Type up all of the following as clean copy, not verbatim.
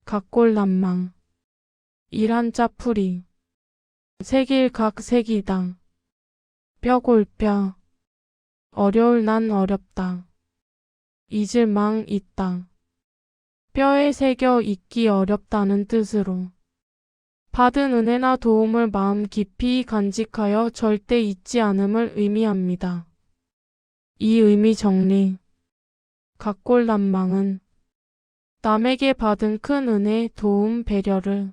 각골난망 일한자풀이 색일각 색이다. 뼈골뼈 어려울 난 어렵다. 잊을 망 있다. 뼈에 새겨 잊기 어렵다는 뜻으로 받은 은혜나 도움을 마음 깊이 간직하여 절대 잊지 않음을 의미합니다. 이 의미 정리 각골난망은 남에게 받은 큰 은혜, 도움, 배려를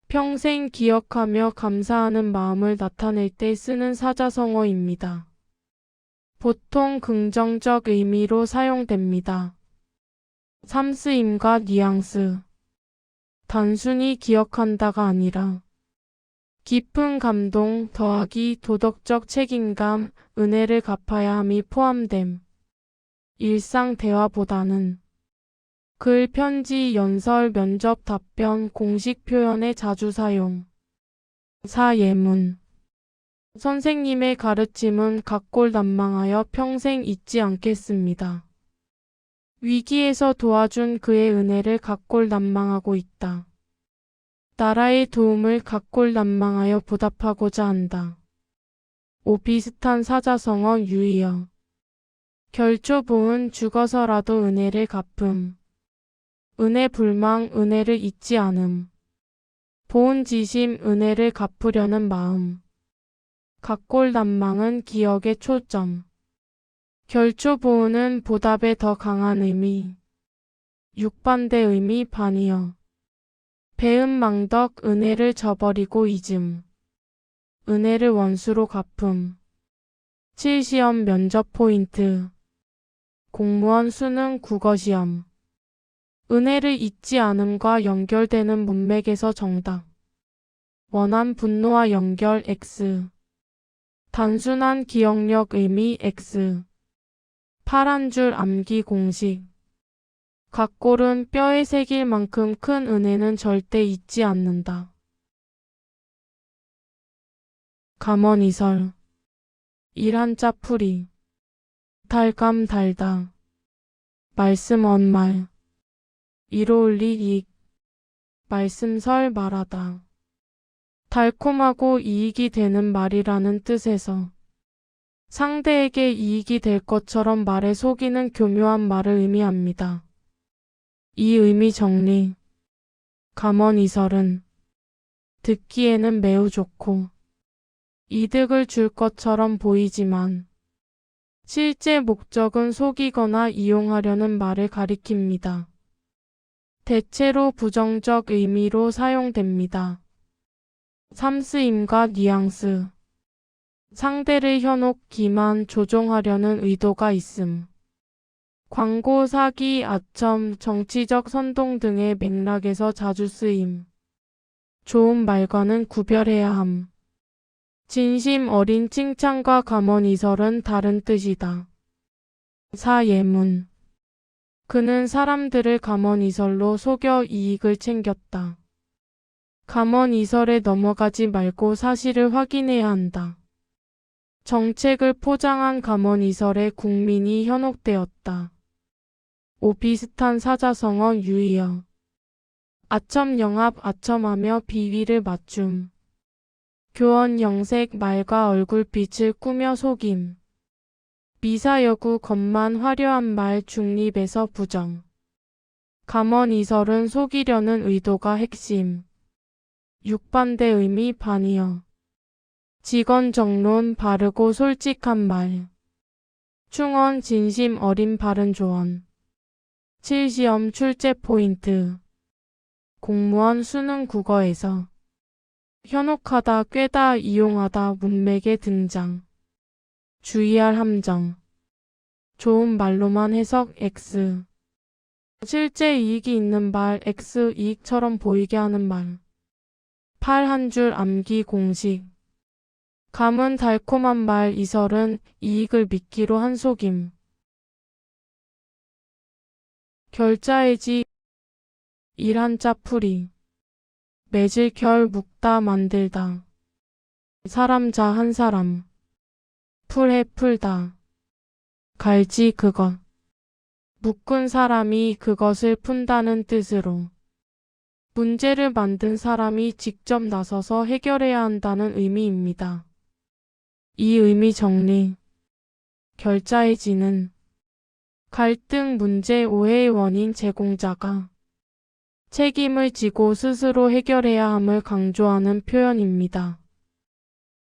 평생 기억하며 감사하는 마음을 나타낼 때 쓰는 사자성어입니다. 보통 긍정적 의미로 사용됩니다. 삼쓰임과 뉘앙스 단순히 기억한다가 아니라 깊은 감동 더하기 도덕적 책임감, 은혜를 갚아야 함이 포함됨. 일상 대화보다는 글, 편지, 연설, 면접, 답변, 공식 표현에 자주 사용. 사예문 선생님의 가르침은 각골난망하여 평생 잊지 않겠습니다. 위기에서 도와준 그의 은혜를 각골난망하고 있다. 나라의 도움을 각골난망하여 보답하고자 한다. 오비슷한 사자성어 유의어 결조보은 죽어서라도 은혜를 갚음. 은혜 불망 은혜를 잊지 않음. 보은지심 은혜를 갚으려는 마음. 각골난망은 기억의 초점. 결조보은은 보답에 더 강한 의미. 육반대 의미 반이어. 배은망덕 은혜를 저버리고 잊음. 은혜를 원수로 갚음. 7시험 면접 포인트. 공무원 수능 국어시험. 은혜를 잊지 않음과 연결되는 문맥에서 정답. 원한 분노와 연결 X. 단순한 기억력 의미 X. 파란 줄 암기 공식. 각골은 뼈에 새길 만큼 큰 은혜는 절대 잊지 않는다. 감언이설 일한자풀이 달감 달다. 말씀 언말 이로울리 이익 말씀설 말하다. 달콤하고 이익이 되는 말이라는 뜻에서 상대에게 이익이 될 것처럼 말에 속이는 교묘한 말을 의미합니다. 이 의미 정리 감언이설은 듣기에는 매우 좋고 이득을 줄 것처럼 보이지만 실제 목적은 속이거나 이용하려는 말을 가리킵니다. 대체로 부정적 의미로 사용됩니다. 삼쓰임과 뉘앙스 상대를 현혹, 기만, 조종하려는 의도가 있음. 광고, 사기, 아첨, 정치적 선동 등의 맥락에서 자주 쓰임. 좋은 말과는 구별해야 함. 진심 어린 칭찬과 감언이설은 다른 뜻이다. 사예문 그는 사람들을 감언이설로 속여 이익을 챙겼다. 감언이설에 넘어가지 말고 사실을 확인해야 한다. 정책을 포장한 감언이설에 국민이 현혹되었다. 오비슷한 사자성어 유의어 아첨영합 아첨하며 비위를 맞춤. 교원 영색 말과 얼굴빛을 꾸며 속임. 미사여구 겉만 화려한 말 중립에서 부정. 감언이설은 속이려는 의도가 핵심. 육반대 의미 반이어. 직언정론 바르고 솔직한 말. 충언 진심 어린 바른 조언. 7시험 출제 포인트. 공무원 수능 국어에서 현혹하다 꿰다 이용하다 문맥의 등장. 주의할 함정. 좋은 말로만 해석 X. 실제 이익이 있는 말 X 이익처럼 보이게 하는 말. 팔 한 줄 암기 공식. 감은 달콤한 말 이설은 이익을 믿기로 한 속임. 결자해지 일한자풀이 맺을 결 묶다 만들다. 사람 자 한 사람. 풀해 풀다. 갈지 그것. 묶은 사람이 그것을 푼다는 뜻으로 문제를 만든 사람이 직접 나서서 해결해야 한다는 의미입니다. 이 의미 정리. 결자해지는 갈등, 문제, 오해의 원인 제공자가 책임을 지고 스스로 해결해야 함을 강조하는 표현입니다.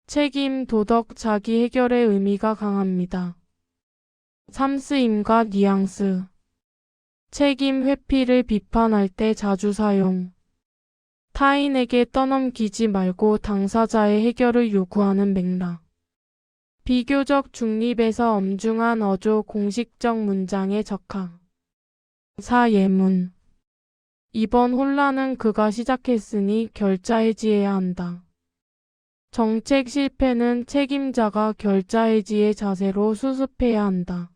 책임, 도덕, 자기 해결의 의미가 강합니다. 삼쓰임과 뉘앙스. 책임 회피를 비판할 때 자주 사용. 타인에게 떠넘기지 말고 당사자의 해결을 요구하는 맥락. 비교적 중립에서 엄중한 어조 공식적 문장의 적합. 사예문. 이번 혼란은 그가 시작했으니 결자해지해야 한다. 정책 실패는 책임자가 결자해지의 자세로 수습해야 한다.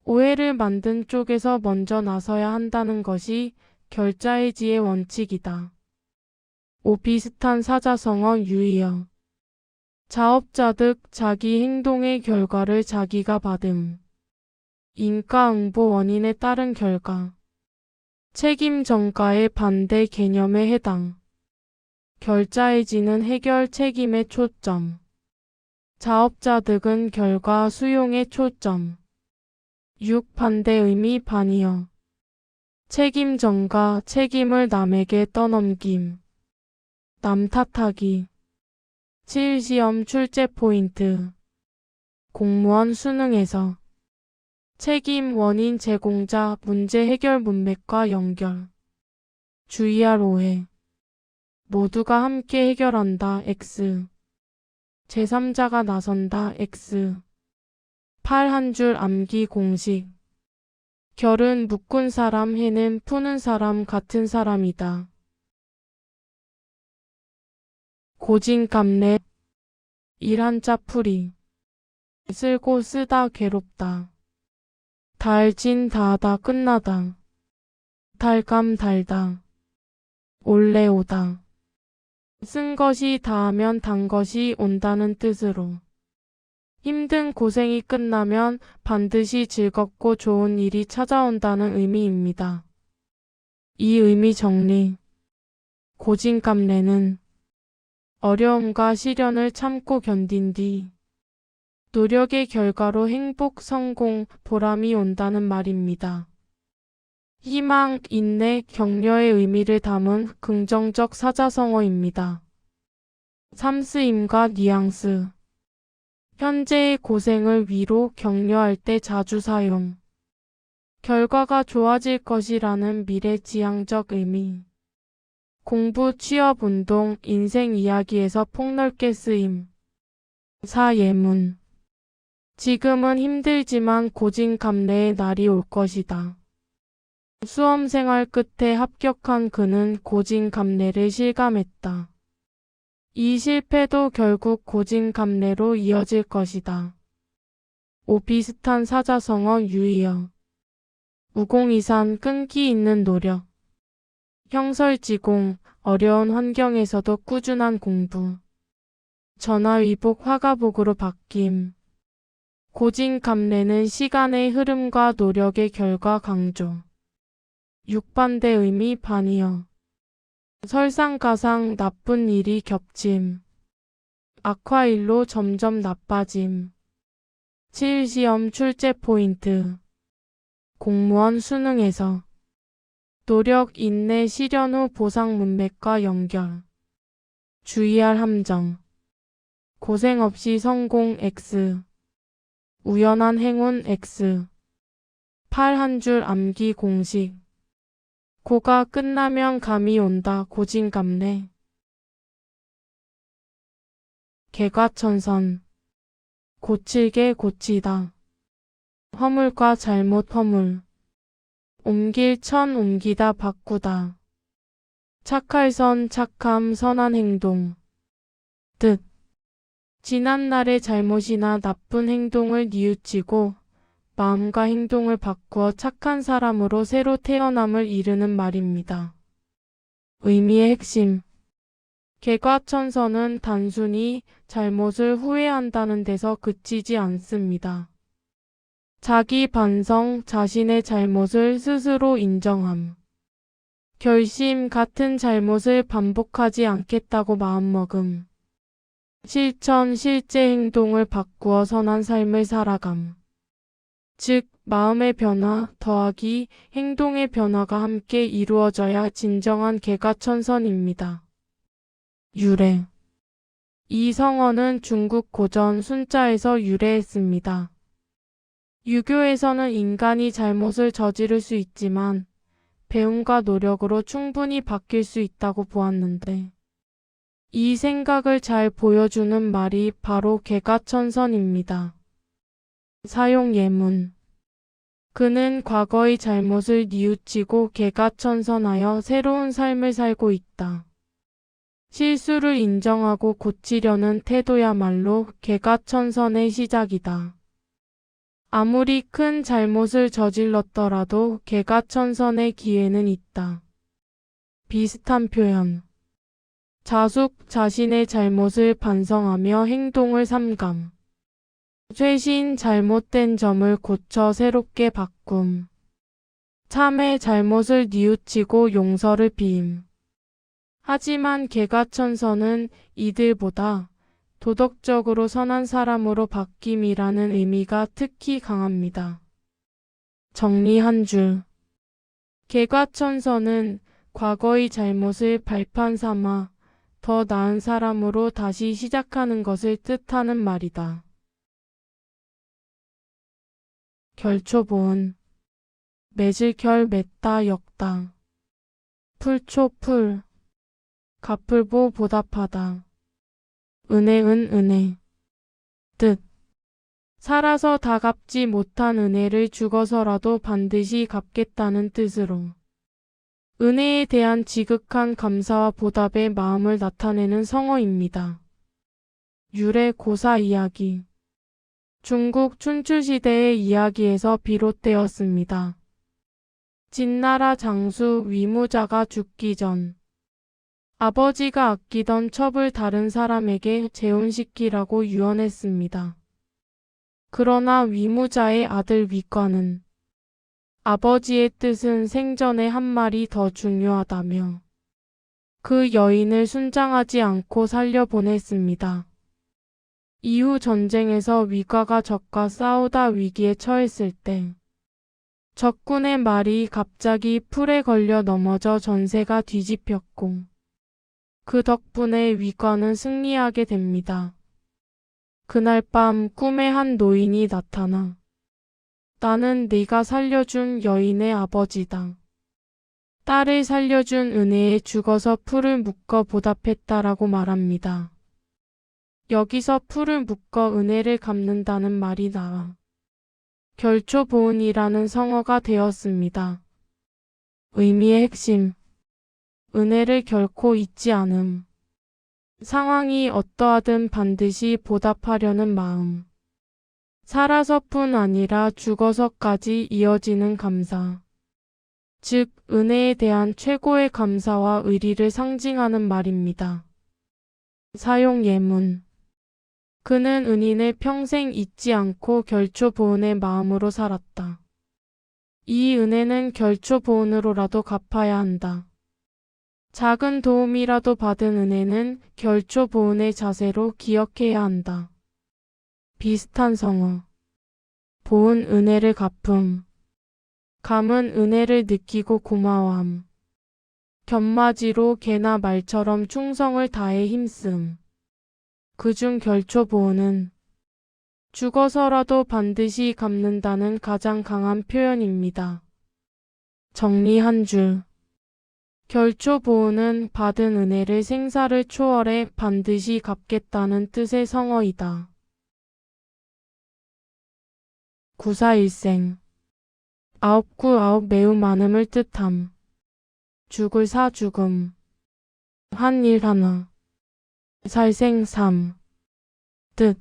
오해를 만든 쪽에서 먼저 나서야 한다는 것이 결자해지의 원칙이다. 오비슷한 사자성어 유의어. 자업자득 자기 행동의 결과를 자기가 받음. 인과응보 원인에 따른 결과. 책임 전가의 반대 개념에 해당. 결자해지는 해결 책임의 초점. 자업자득은 결과 수용의 초점. 6. 반대 의미 반이어. 책임 전가 책임을 남에게 떠넘김. 남 탓하기. 7. 시험 출제 포인트. 공무원 수능에서 책임 원인 제공자 문제 해결 문맥과 연결. 주의할 오해. 모두가 함께 해결한다 X. 제3자가 나선다 X. 8. 한 줄 암기 공식. 결은 묶은 사람, 해는 푸는 사람 같은 사람이다. 고진감래. 일 한자 풀이. 쓸고 쓰다 괴롭다. 달진 다하다 끝나다. 달감 달다. 올래 오다. 쓴 것이 다하면 단 것이 온다는 뜻으로. 힘든 고생이 끝나면 반드시 즐겁고 좋은 일이 찾아온다는 의미입니다. 이 의미 정리. 고진감래는 어려움과 시련을 참고 견딘 뒤 노력의 결과로 행복, 성공, 보람이 온다는 말입니다. 희망, 인내, 격려의 의미를 담은 긍정적 사자성어입니다. 삼쓰임과 뉘앙스. 현재의 고생을 위로, 격려할 때 자주 사용. 결과가 좋아질 것이라는 미래지향적 의미. 공부, 취업, 운동, 인생 이야기에서 폭넓게 쓰임. 사예문. 지금은 힘들지만 고진감래의 날이 올 것이다. 수험생활 끝에 합격한 그는 고진감래를 실감했다. 이 실패도 결국 고진감래로 이어질 것이다. 오비슷한 사자성어 유의어. 우공이산 끈기 있는 노력. 형설지공 어려운 환경에서도 꾸준한 공부. 전화위복 화가복으로 바뀜. 고진감래는 시간의 흐름과 노력의 결과 강조. 6. 반대 의미 반이어. 설상가상 나쁜 일이 겹침. 악화일로 점점 나빠짐. 7. 시험 출제 포인트. 공무원 수능에서 노력, 인내, 시련 후 보상 문맥과 연결. 주의할 함정. 고생 없이 성공 X. 우연한 행운 X. 8. 한 줄 암기 공식. 고가 끝나면 감이 온다 고진감래. 개과천선. 고칠게 고치다. 허물과 잘못 허물. 옮길 천 옮기다 바꾸다. 착할 선 착함 선한 행동. 뜻. 지난날의 잘못이나 나쁜 행동을 뉘우치고 마음과 행동을 바꾸어 착한 사람으로 새로 태어남을 이르는 말입니다. 의미의 핵심. 개과천선은 단순히 잘못을 후회한다는 데서 그치지 않습니다. 자기 반성, 자신의 잘못을 스스로 인정함. 결심, 같은 잘못을 반복하지 않겠다고 마음먹음. 실천, 실제 행동을 바꾸어 선한 삶을 살아감. 즉, 마음의 변화 더하기 행동의 변화가 함께 이루어져야 진정한 개가천선입니다. 유래. 이 성어는 중국 고전 순자에서 유래했습니다. 유교에서는 인간이 잘못을 저지를 수 있지만 배움과 노력으로 충분히 바뀔 수 있다고 보았는데 이 생각을 잘 보여주는 말이 바로 개가천선입니다. 사용 예문. 그는 과거의 잘못을 뉘우치고 개가천선하여 새로운 삶을 살고 있다. 실수를 인정하고 고치려는 태도야말로 개가천선의 시작이다. 아무리 큰 잘못을 저질렀더라도 개가천선의 기회는 있다. 비슷한 표현. 자숙, 자신의 잘못을 반성하며 행동을 삼감. 쇄신, 잘못된 점을 고쳐 새롭게 바꿈. 참회, 잘못을 뉘우치고 용서를 비임. 하지만 개가천선은 이들보다 도덕적으로 선한 사람으로 바뀜이라는 의미가 특히 강합니다. 정리 한 줄. 개가천선은 과거의 잘못을 발판 삼아 더 나은 사람으로 다시 시작하는 것을 뜻하는 말이다. 결초보은. 맺을 결 맺다 엮다. 풀초풀. 갚을보 보답하다. 은혜은 은혜. 뜻. 살아서 다 갚지 못한 은혜를 죽어서라도 반드시 갚겠다는 뜻으로. 은혜에 대한 지극한 감사와 보답의 마음을 나타내는 성어입니다. 유래 고사 이야기. 중국 춘추시대의 이야기에서 비롯되었습니다. 진나라 장수 위무자가 죽기 전 아버지가 아끼던 첩을 다른 사람에게 재혼시키라고 유언했습니다. 그러나 위무자의 아들 위과는 아버지의 뜻은 생전에 한 말이 더 중요하다며 그 여인을 순장하지 않고 살려보냈습니다. 이후 전쟁에서 위과가 적과 싸우다 위기에 처했을 때 적군의 말이 갑자기 풀에 걸려 넘어져 전세가 뒤집혔고 그 덕분에 위과는 승리하게 됩니다. 그날 밤 꿈에 한 노인이 나타나 나는 네가 살려준 여인의 아버지다. 딸을 살려준 은혜에 죽어서 풀을 묶어 보답했다라고 말합니다. 여기서 풀을 묶어 은혜를 갚는다는 말이 나와 결초보은이라는 성어가 되었습니다. 의미의 핵심. 은혜를 결코 잊지 않음. 상황이 어떠하든 반드시 보답하려는 마음. 살아서뿐 아니라 죽어서까지 이어지는 감사. 즉, 은혜에 대한 최고의 감사와 의리를 상징하는 말입니다. 사용 예문. 그는 은인을 평생 잊지 않고 결초보은의 마음으로 살았다. 이 은혜는 결초보은으로라도 갚아야 한다. 작은 도움이라도 받은 은혜는 결초보은의 자세로 기억해야 한다. 비슷한 성어. 보은 은혜를 갚음. 감은 은혜를 느끼고 고마워함. 견마지로 개나 말처럼 충성을 다해 힘씀. 그중 결초보은은 죽어서라도 반드시 갚는다는 가장 강한 표현입니다. 정리 한 줄. 결초보은은 받은 은혜를 생사를 초월해 반드시 갚겠다는 뜻의 성어이다. 구사일생. 아홉구 매우 많음을 뜻함. 죽을 사 죽음. 한 일 하나. 살생 삶. 뜻.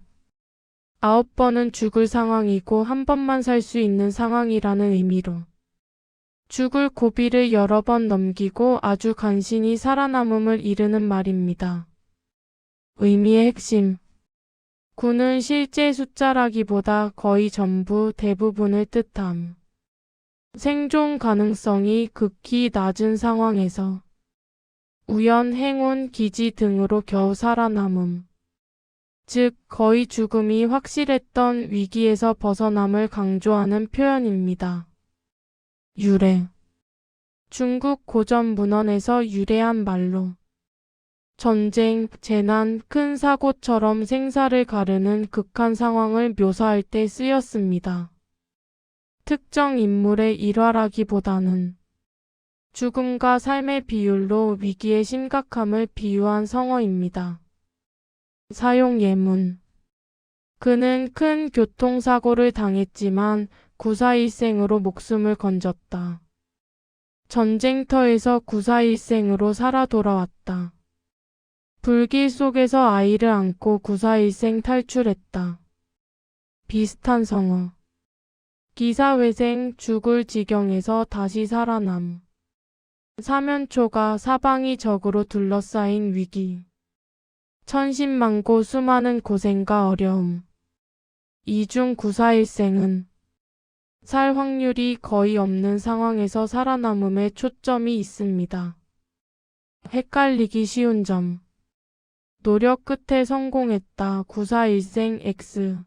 9번은 죽을 상황이고 한 번만 살 수 있는 상황이라는 의미로 죽을 고비를 여러 번 넘기고 아주 간신히 살아남음을 이르는 말입니다. 의미의 핵심. 9는 실제 숫자라기보다 거의 전부 대부분을 뜻함. 생존 가능성이 극히 낮은 상황에서 우연, 행운, 기지 등으로 겨우 살아남음. 즉, 거의 죽음이 확실했던 위기에서 벗어남을 강조하는 표현입니다. 유래. 중국 고전 문헌에서 유래한 말로 전쟁, 재난, 큰 사고처럼 생사를 가르는 극한 상황을 묘사할 때 쓰였습니다. 특정 인물의 일화라기보다는 죽음과 삶의 비율로 위기의 심각함을 비유한 성어입니다. 사용 예문. 그는 큰 교통사고를 당했지만 구사일생으로 목숨을 건졌다. 전쟁터에서 구사일생으로 살아 돌아왔다. 불길 속에서 아이를 안고 구사일생 탈출했다. 비슷한 성어. 기사회생, 죽을 지경에서 다시 살아남. 사면초가, 사방이 적으로 둘러싸인 위기. 천신만고, 수많은 고생과 어려움. 이중 구사일생은 살 확률이 거의 없는 상황에서 살아남음에 초점이 있습니다. 헷갈리기 쉬운 점. 노력 끝에 성공했다. 구사일생 X.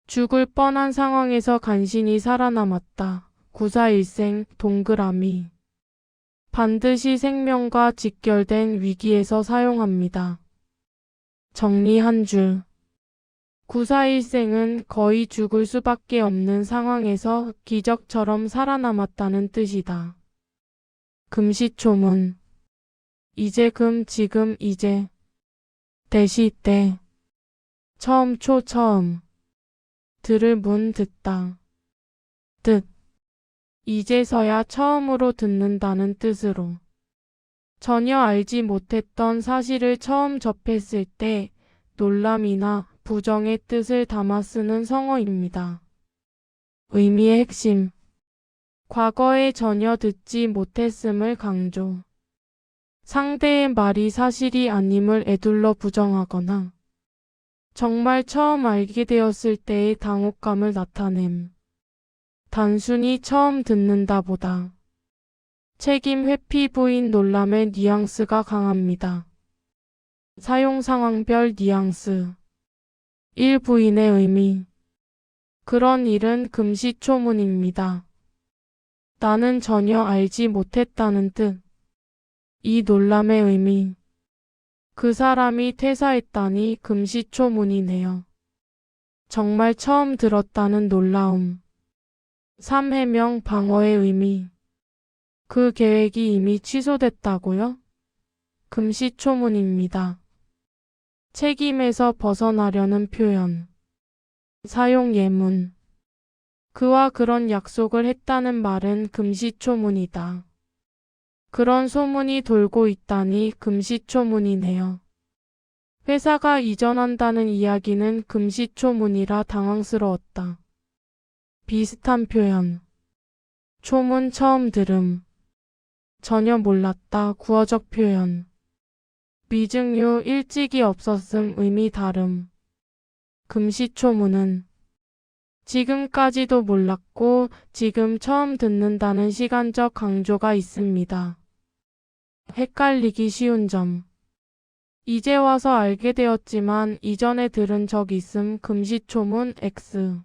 죽을 뻔한 상황에서 간신히 살아남았다. 구사일생 동그라미. 반드시 생명과 직결된 위기에서 사용합니다. 정리 한 줄. 구사일생은 거의 죽을 수밖에 없는 상황에서 기적처럼 살아남았다는 뜻이다. 금시초문. 이제 금, 지금, 이제. 대시 때. 처음, 초, 처음. 들을 문, 듣다. 뜻. 이제서야 처음으로 듣는다는 뜻으로. 전혀 알지 못했던 사실을 처음 접했을 때 놀람이나 부정의 뜻을 담아 쓰는 성어입니다. 의미의 핵심. 과거에 전혀 듣지 못했음을 강조. 상대의 말이 사실이 아님을 에둘러 부정하거나 정말 처음 알게 되었을 때의 당혹감을 나타냄. 단순히 처음 듣는다보다 책임 회피 부인 놀람의 뉘앙스가 강합니다. 사용 상황별 뉘앙스. 1. 부인의 의미. 그런 일은 금시초문입니다. 나는 전혀 알지 못했다는 뜻. 이 놀람의 의미. 그 사람이 퇴사했다니 금시초문이네요. 정말 처음 들었다는 놀라움. 3. 해명 방어의 의미. 그 계획이 이미 취소됐다고요? 금시초문입니다. 책임에서 벗어나려는 표현. 사용 예문. 그와 그런 약속을 했다는 말은 금시초문이다. 그런 소문이 돌고 있다니 금시초문이네요. 회사가 이전한다는 이야기는 금시초문이라 당황스러웠다. 비슷한 표현. 초문 처음 들음. 전혀 몰랐다. 구어적 표현. 미증유 일찍이 없었음 의미 다름. 금시초문은 지금까지도 몰랐고 지금 처음 듣는다는 시간적 강조가 있습니다. 헷갈리기 쉬운 점. 이제 와서 알게 되었지만 이전에 들은 적 있음 금시초문 X.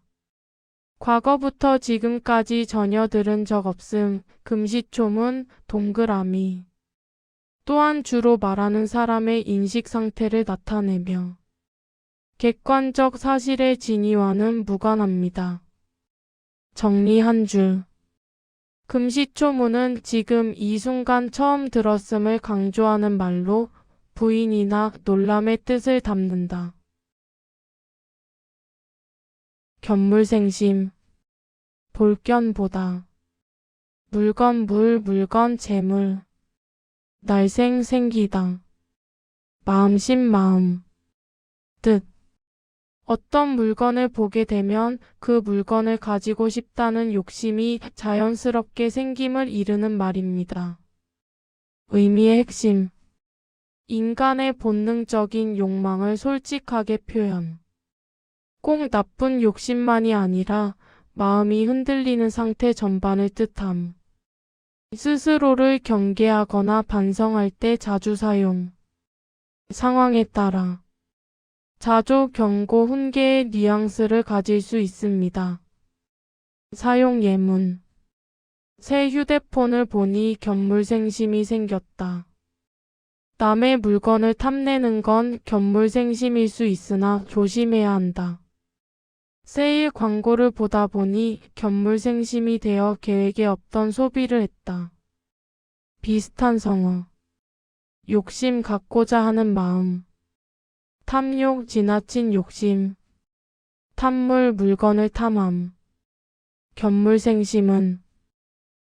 과거부터 지금까지 전혀 들은 적 없음 금시초문 동그라미. 또한 주로 말하는 사람의 인식 상태를 나타내며 객관적 사실의 진위와는 무관합니다. 정리 한 줄. 금시초문은 지금 이 순간 처음 들었음을 강조하는 말로 부인이나 놀람의 뜻을 담는다. 견물생심. 볼견보다. 물건 물, 물건 재물. 날생 생기다. 마음심 마음. 뜻. 어떤 물건을 보게 되면 그 물건을 가지고 싶다는 욕심이 자연스럽게 생김을 이르는 말입니다. 의미의 핵심. 인간의 본능적인 욕망을 솔직하게 표현. 꼭 나쁜 욕심만이 아니라 마음이 흔들리는 상태 전반을 뜻함. 스스로를 경계하거나 반성할 때 자주 사용. 상황에 따라 자조, 경고, 훈계의 뉘앙스를 가질 수 있습니다. 사용 예문. 새 휴대폰을 보니 견물생심이 생겼다. 남의 물건을 탐내는 건 견물생심일 수 있으나 조심해야 한다. 세일 광고를 보다 보니 견물생심이 되어 계획에 없던 소비를 했다. 비슷한 성어. 욕심 갖고자 하는 마음. 탐욕, 지나친 욕심. 탐물, 물건을 탐함. 견물생심은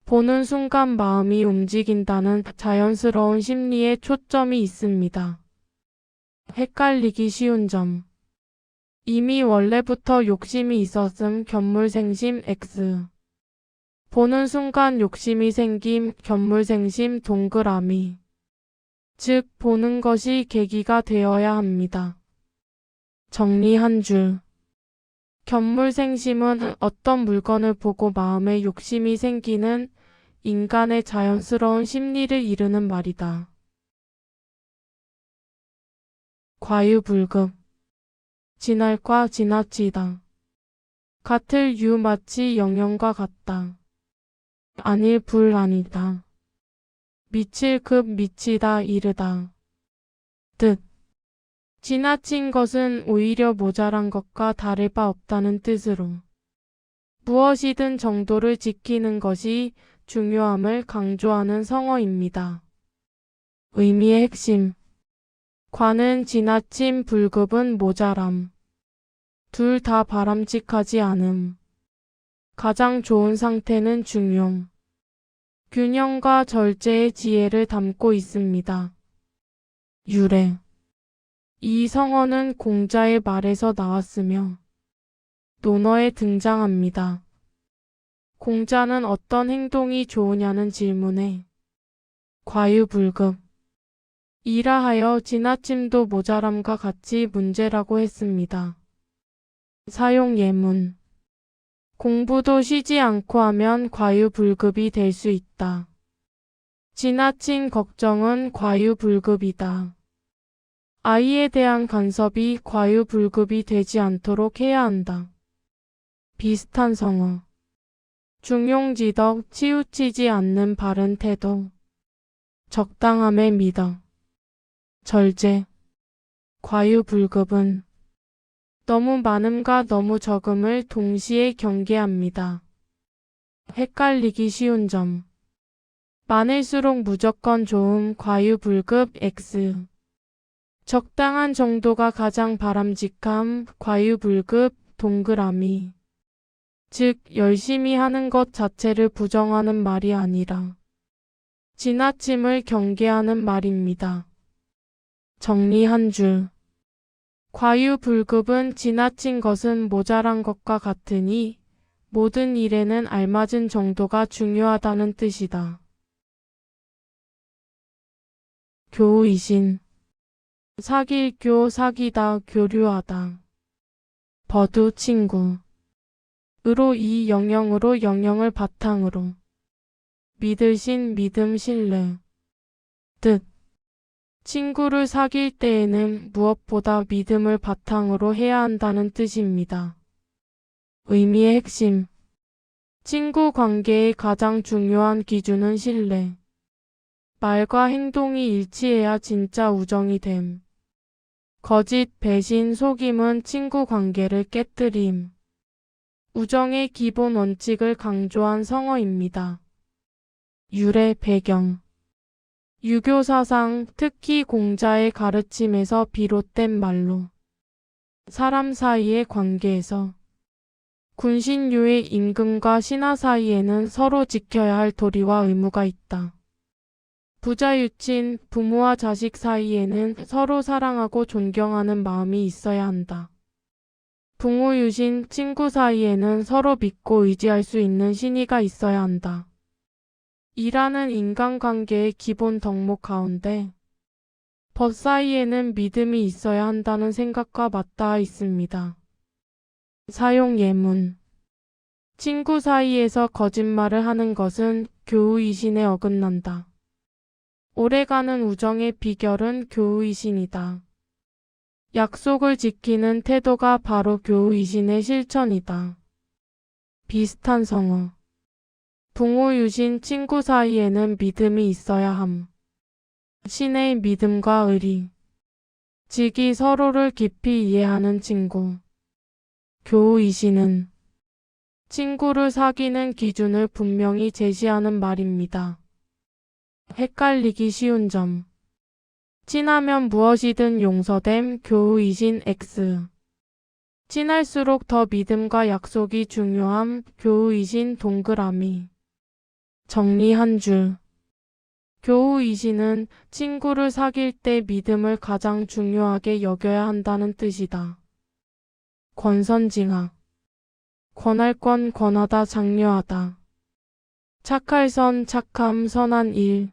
보는 순간 마음이 움직인다는 자연스러운 심리에 초점이 있습니다. 헷갈리기 쉬운 점. 이미 원래부터 욕심이 있었음 견물생심 X. 보는 순간 욕심이 생김 견물생심 동그라미. 즉 보는 것이 계기가 되어야 합니다. 정리 한 줄. 견물생심은 어떤 물건을 보고 마음에 욕심이 생기는 인간의 자연스러운 심리를 이르는 말이다. 과유불급. 지날과 지나치다. 같을 유 마치 영영과 같다. 아닐 불 아니다. 미칠 급 미치다 이르다. 뜻. 지나친 것은 오히려 모자란 것과 다를 바 없다는 뜻으로 무엇이든 정도를 지키는 것이 중요함을 강조하는 성어입니다. 의미의 핵심. 과는 지나침, 불급은 모자람. 둘 다 바람직하지 않음. 가장 좋은 상태는 중용. 균형과 절제의 지혜를 담고 있습니다. 유래. 이 성어는 공자의 말에서 나왔으며 논어에 등장합니다. 공자는 어떤 행동이 좋으냐는 질문에 과유불급. 이라하여 지나침도 모자람과 같이 문제라고 했습니다. 사용 예문. 공부도 쉬지 않고 하면 과유불급이 될 수 있다. 지나친 걱정은 과유불급이다. 아이에 대한 간섭이 과유불급이 되지 않도록 해야 한다. 비슷한 성어. 중용지덕, 치우치지 않는 바른 태도. 적당함에 미덕. 절제. 과유불급은 너무 많음과 너무 적음을 동시에 경계합니다. 헷갈리기 쉬운 점. 많을수록 무조건 좋음 과유불급 X. 적당한 정도가 가장 바람직함 과유불급 동그라미. 즉 열심히 하는 것 자체를 부정하는 말이 아니라 지나침을 경계하는 말입니다. 정리 한 줄. 과유불급은 지나친 것은 모자란 것과 같으니 모든 일에는 알맞은 정도가 중요하다는 뜻이다. 교우이신. 사귈 교 사귀다 교류하다. 버두 친구. 으로 이 영영으로 영영을 바탕으로. 믿을 신 믿음 신뢰. 뜻. 친구를 사귈 때에는 무엇보다 믿음을 바탕으로 해야 한다는 뜻입니다. 의미의 핵심. 친구 관계의 가장 중요한 기준은 신뢰. 말과 행동이 일치해야 진짜 우정이 됨. 거짓, 배신, 속임은 친구 관계를 깨뜨림. 우정의 기본 원칙을 강조한 성어입니다. 유래 배경. 유교 사상, 특히 공자의 가르침에서 비롯된 말로 사람 사이의 관계에서 군신유의 임금과 신하 사이에는 서로 지켜야 할 도리와 의무가 있다. 부자유친, 부모와 자식 사이에는 서로 사랑하고 존경하는 마음이 있어야 한다. 붕우유신, 친구 사이에는 서로 믿고 의지할 수 있는 신의가 있어야 한다. 이라는 인간관계의 기본 덕목 가운데 벗 사이에는 믿음이 있어야 한다는 생각과 맞닿아 있습니다. 사용 예문. 친구 사이에서 거짓말을 하는 것은 교우이신에 어긋난다. 오래가는 우정의 비결은 교우이신이다. 약속을 지키는 태도가 바로 교우이신의 실천이다. 비슷한 성어. 붕호유신 친구 사이에는 믿음이 있어야 함. 신의 믿음과 의리. 직이 서로를 깊이 이해하는 친구. 교우이신은 친구를 사귀는 기준을 분명히 제시하는 말입니다. 헷갈리기 쉬운 점. 친하면 무엇이든 용서됨 교우이신 X. 친할수록 더 믿음과 약속이 중요함 교우이신 동그라미. 정리 한 줄. 교우이신은 친구를 사귈 때 믿음을 가장 중요하게 여겨야 한다는 뜻이다. 권선징악. 권할 건 권하다 장려하다. 착할 선 착함 선한 일.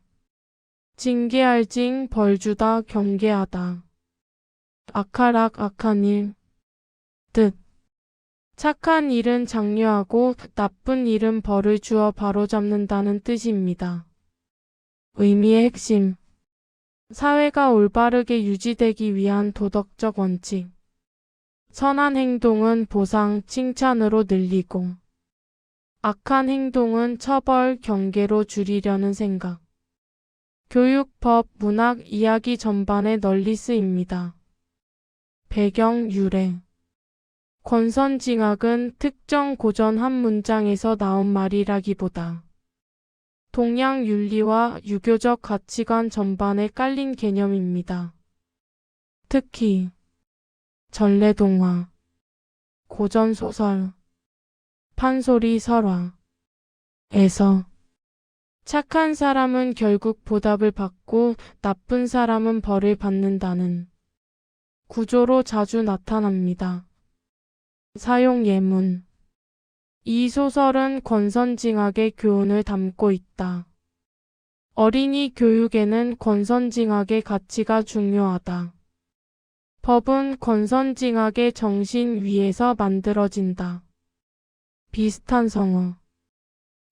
징계할 징 벌주다 경계하다. 악할 악 악한 일. 뜻. 착한 일은 장려하고 나쁜 일은 벌을 주어 바로잡는다는 뜻입니다. 의미의 핵심. 사회가 올바르게 유지되기 위한 도덕적 원칙. 선한 행동은 보상, 칭찬으로 늘리고 악한 행동은 처벌, 경계로 줄이려는 생각. 교육, 법, 문학, 이야기 전반에 널리 쓰입니다. 배경, 유래. 권선징악은 특정 고전 한 문장에서 나온 말이라기보다 동양 윤리와 유교적 가치관 전반에 깔린 개념입니다. 특히 전래동화, 고전소설, 판소리 설화에서 착한 사람은 결국 보답을 받고 나쁜 사람은 벌을 받는다는 구조로 자주 나타납니다. 사용 예문. 이 소설은 권선징악의 교훈을 담고 있다. 어린이 교육에는 권선징악의 가치가 중요하다. 법은 권선징악의 정신 위에서 만들어진다. 비슷한 성어.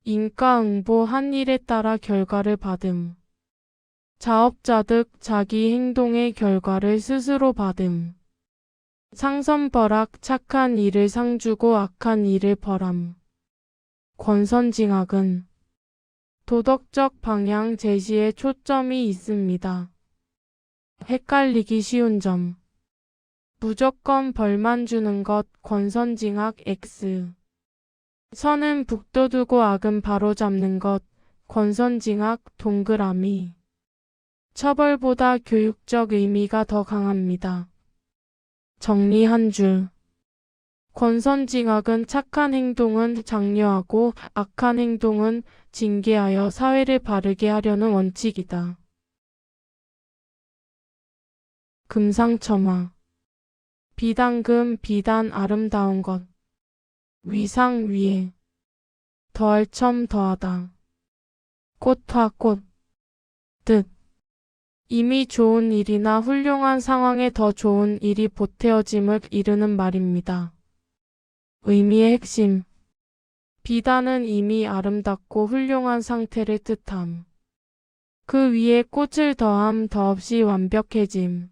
인과응보 한 일에 따라 결과를 받음. 자업자득 자기 행동의 결과를 스스로 받음. 상선벌악 착한 일을 상주고 악한 일을 벌함. 권선징악은 도덕적 방향 제시에 초점이 있습니다. 헷갈리기 쉬운 점. 무조건 벌만 주는 것 권선징악 X. 선은 북돋우고 악은 바로잡는 것 권선징악 동그라미. 처벌보다 교육적 의미가 더 강합니다. 정리 한 줄. 권선징악은 착한 행동은 장려하고 악한 행동은 징계하여 사회를 바르게 하려는 원칙이다. 금상첨화. 비단금 비단 아름다운 것. 위상 위에. 더할 첨 더하다. 꽃화 꽃. 뜻. 이미 좋은 일이나 훌륭한 상황에 더 좋은 일이 보태어짐을 이르는 말입니다. 의미의 핵심. 비단은 이미 아름답고 훌륭한 상태를 뜻함. 그 위에 꽃을 더함 더없이 완벽해짐.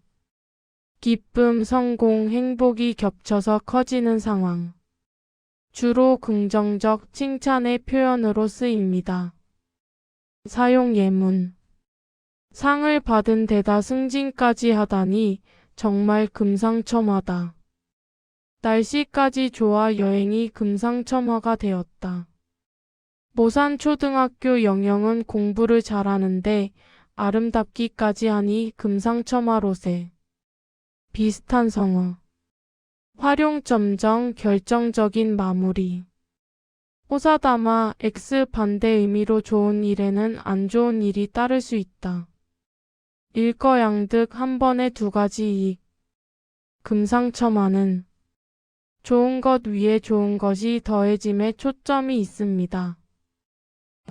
기쁨, 성공, 행복이 겹쳐서 커지는 상황. 주로 긍정적 칭찬의 표현으로 쓰입니다. 사용 예문. 상을 받은 데다 승진까지 하다니 정말 금상첨화다. 날씨까지 좋아 여행이 금상첨화가 되었다. 모산초등학교 영영은 공부를 잘하는데 아름답기까지 하니 금상첨화로세. 비슷한 성어. 활용점정 결정적인 마무리. 호사다마 X 반대 의미로 좋은 일에는 안 좋은 일이 따를 수 있다. 일거양득 한 번에 두 가지 이익. 금상첨화는 좋은 것 위에 좋은 것이 더해짐에 초점이 있습니다.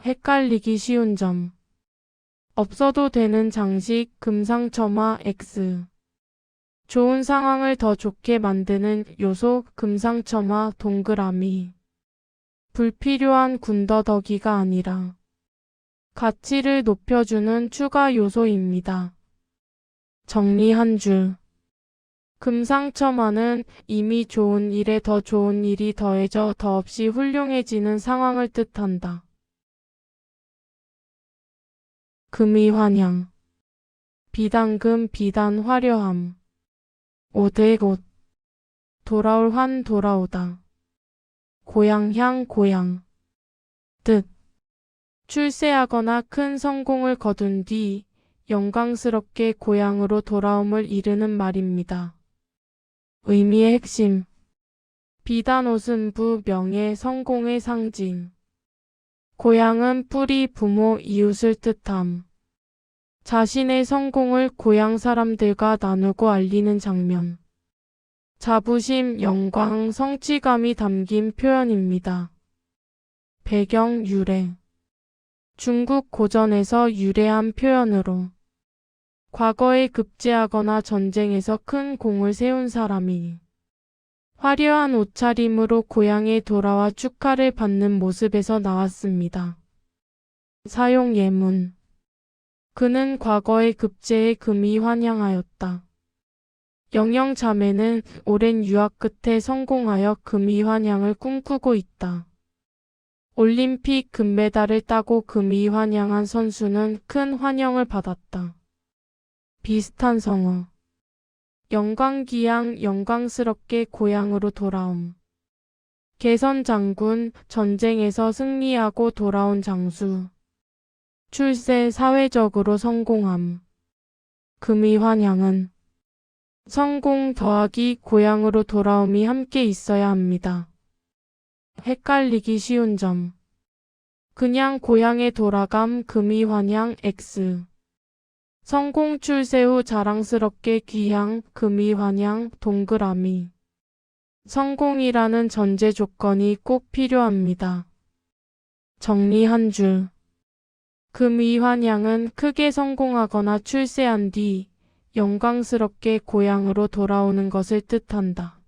헷갈리기 쉬운 점. 없어도 되는 장식 금상첨화 X. 좋은 상황을 더 좋게 만드는 요소 금상첨화 동그라미. 불필요한 군더더기가 아니라 가치를 높여주는 추가 요소입니다. 정리 한 줄. 금상첨화는 이미 좋은 일에 더 좋은 일이 더해져 더없이 훌륭해지는 상황을 뜻한다. 금이환향. 비단금 비단 화려함. 오대옷. 돌아올 환 돌아오다. 고향향 고향. 뜻. 출세하거나 큰 성공을 거둔 뒤 영광스럽게 고향으로 돌아옴을 이르는 말입니다. 의미의 핵심. 비단옷은 부, 명예, 성공의 상징. 고향은 뿌리, 부모, 이웃을 뜻함. 자신의 성공을 고향 사람들과 나누고 알리는 장면. 자부심, 영광, 성취감이 담긴 표현입니다. 배경, 유래. 중국 고전에서 유래한 표현으로 과거에 급제하거나 전쟁에서 큰 공을 세운 사람이 화려한 옷차림으로 고향에 돌아와 축하를 받는 모습에서 나왔습니다. 사용 예문. 그는 과거의 급제에 금이 환향하였다. 영영 자매는 오랜 유학 끝에 성공하여 금이 환향을 꿈꾸고 있다. 올림픽 금메달을 따고 금이 환향한 선수는 큰 환영을 받았다. 비슷한 성어. 영광기양 영광스럽게 고향으로 돌아옴. 개선장군 전쟁에서 승리하고 돌아온 장수. 출세 사회적으로 성공함. 금이 환향은 성공 더하기 고향으로 돌아옴이 함께 있어야 합니다. 헷갈리기 쉬운 점. 그냥 고향에 돌아감 금이 환향 X. 성공 출세 후 자랑스럽게 귀향 금이 환향 동그라미. 성공이라는 전제 조건이 꼭 필요합니다. 정리 한 줄. 금이 환향은 크게 성공하거나 출세한 뒤 영광스럽게 고향으로 돌아오는 것을 뜻한다.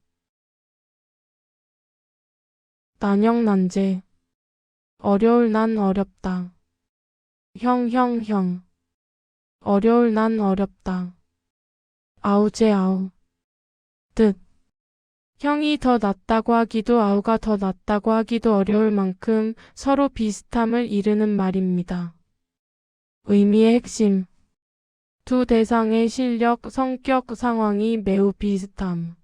난영난제. 어려울 난 어렵다. 형. 어려울 난 어렵다. 아우제아우. 뜻. 형이 더 낫다고 하기도 아우가 더 낫다고 하기도 어려울 만큼 서로 비슷함을 이르는 말입니다. 의미의 핵심. 두 대상의 실력, 성격, 상황이 매우 비슷함.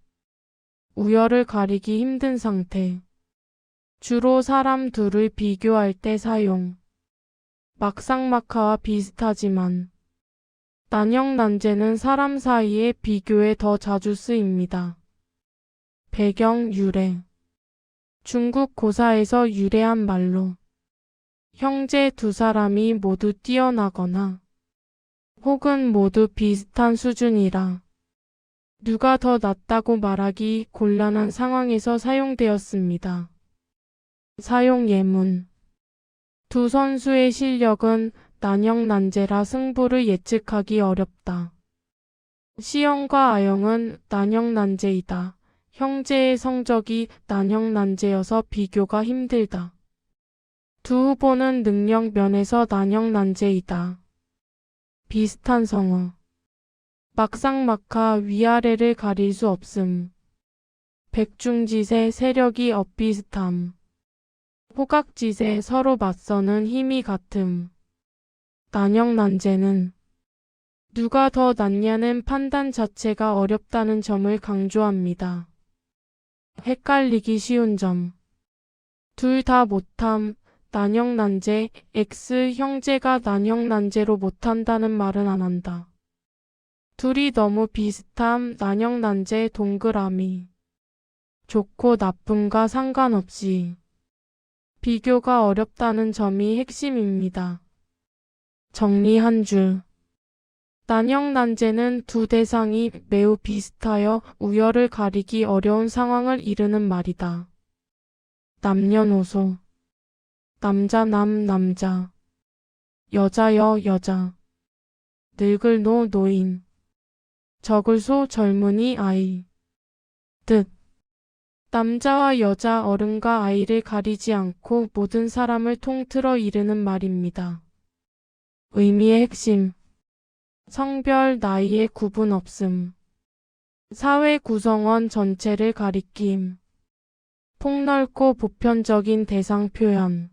우열을 가리기 힘든 상태. 주로 사람 둘을 비교할 때 사용. 막상막하와 비슷하지만 난영난제는 사람 사이의 비교에 더 자주 쓰입니다. 배경 유래. 중국 고사에서 유래한 말로 형제 두 사람이 모두 뛰어나거나 혹은 모두 비슷한 수준이라 누가 더 낫다고 말하기 곤란한 상황에서 사용되었습니다. 사용 예문. 두 선수의 실력은 난영난제라 승부를 예측하기 어렵다. 시영과 아영은 난영난제이다. 형제의 성적이 난영난제여서 비교가 힘들다. 두 후보는 능력 면에서 난영난제이다. 비슷한 성어. 막상막하 위아래를 가릴 수 없음. 백중지세 세력이 엇비슷함. 호각지세 서로 맞서는 힘이 같음. 난영난제는 누가 더 낫냐는 판단 자체가 어렵다는 점을 강조합니다. 헷갈리기 쉬운 점. 둘 다 못함, 난영난제, X 형제가 난영난제로 못한다는 말은 안 한다. 둘이 너무 비슷함, 난영난제 동그라미. 좋고 나쁨과 상관없이 비교가 어렵다는 점이 핵심입니다. 정리 한 줄. 난영난제는 두 대상이 매우 비슷하여 우열을 가리기 어려운 상황을 이르는 말이다. 남녀노소. 남자 남자. 여자 여자. 늙을 노인. 적을 소 젊은이 아이. 뜻. 남자와 여자, 어른과 아이를 가리지 않고 모든 사람을 통틀어 이르는 말입니다. 의미의 핵심. 성별, 나이의 구분 없음. 사회 구성원 전체를 가리킴. 폭넓고 보편적인 대상 표현.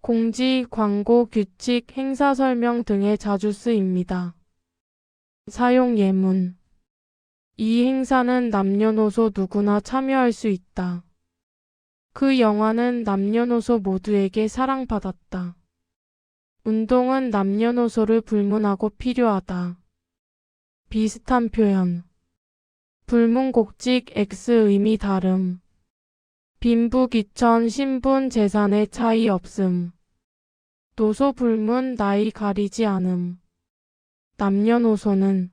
공지, 광고, 규칙, 행사 설명 등에 자주 쓰입니다. 사용 예문. 이 행사는 남녀노소 누구나 참여할 수 있다. 그 영화는 남녀노소 모두에게 사랑받았다. 운동은 남녀노소를 불문하고 필요하다. 비슷한 표현. 불문곡직 X 의미 다름. 빈부귀천 신분 재산의 차이 없음. 노소 불문 나이 가리지 않음. 남녀노소는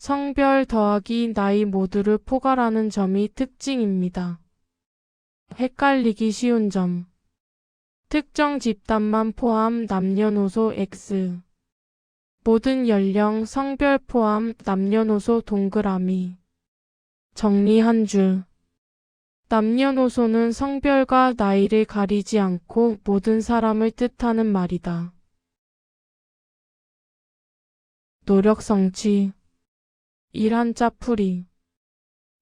성별 더하기 나이 모두를 포괄하는 점이 특징입니다. 헷갈리기 쉬운 점. 특정 집단만 포함 남녀노소 X. 모든 연령, 성별 포함 남녀노소 동그라미. 정리 한 줄. 남녀노소는 성별과 나이를 가리지 않고 모든 사람을 뜻하는 말이다. 노력 성취. 일 한자 풀이.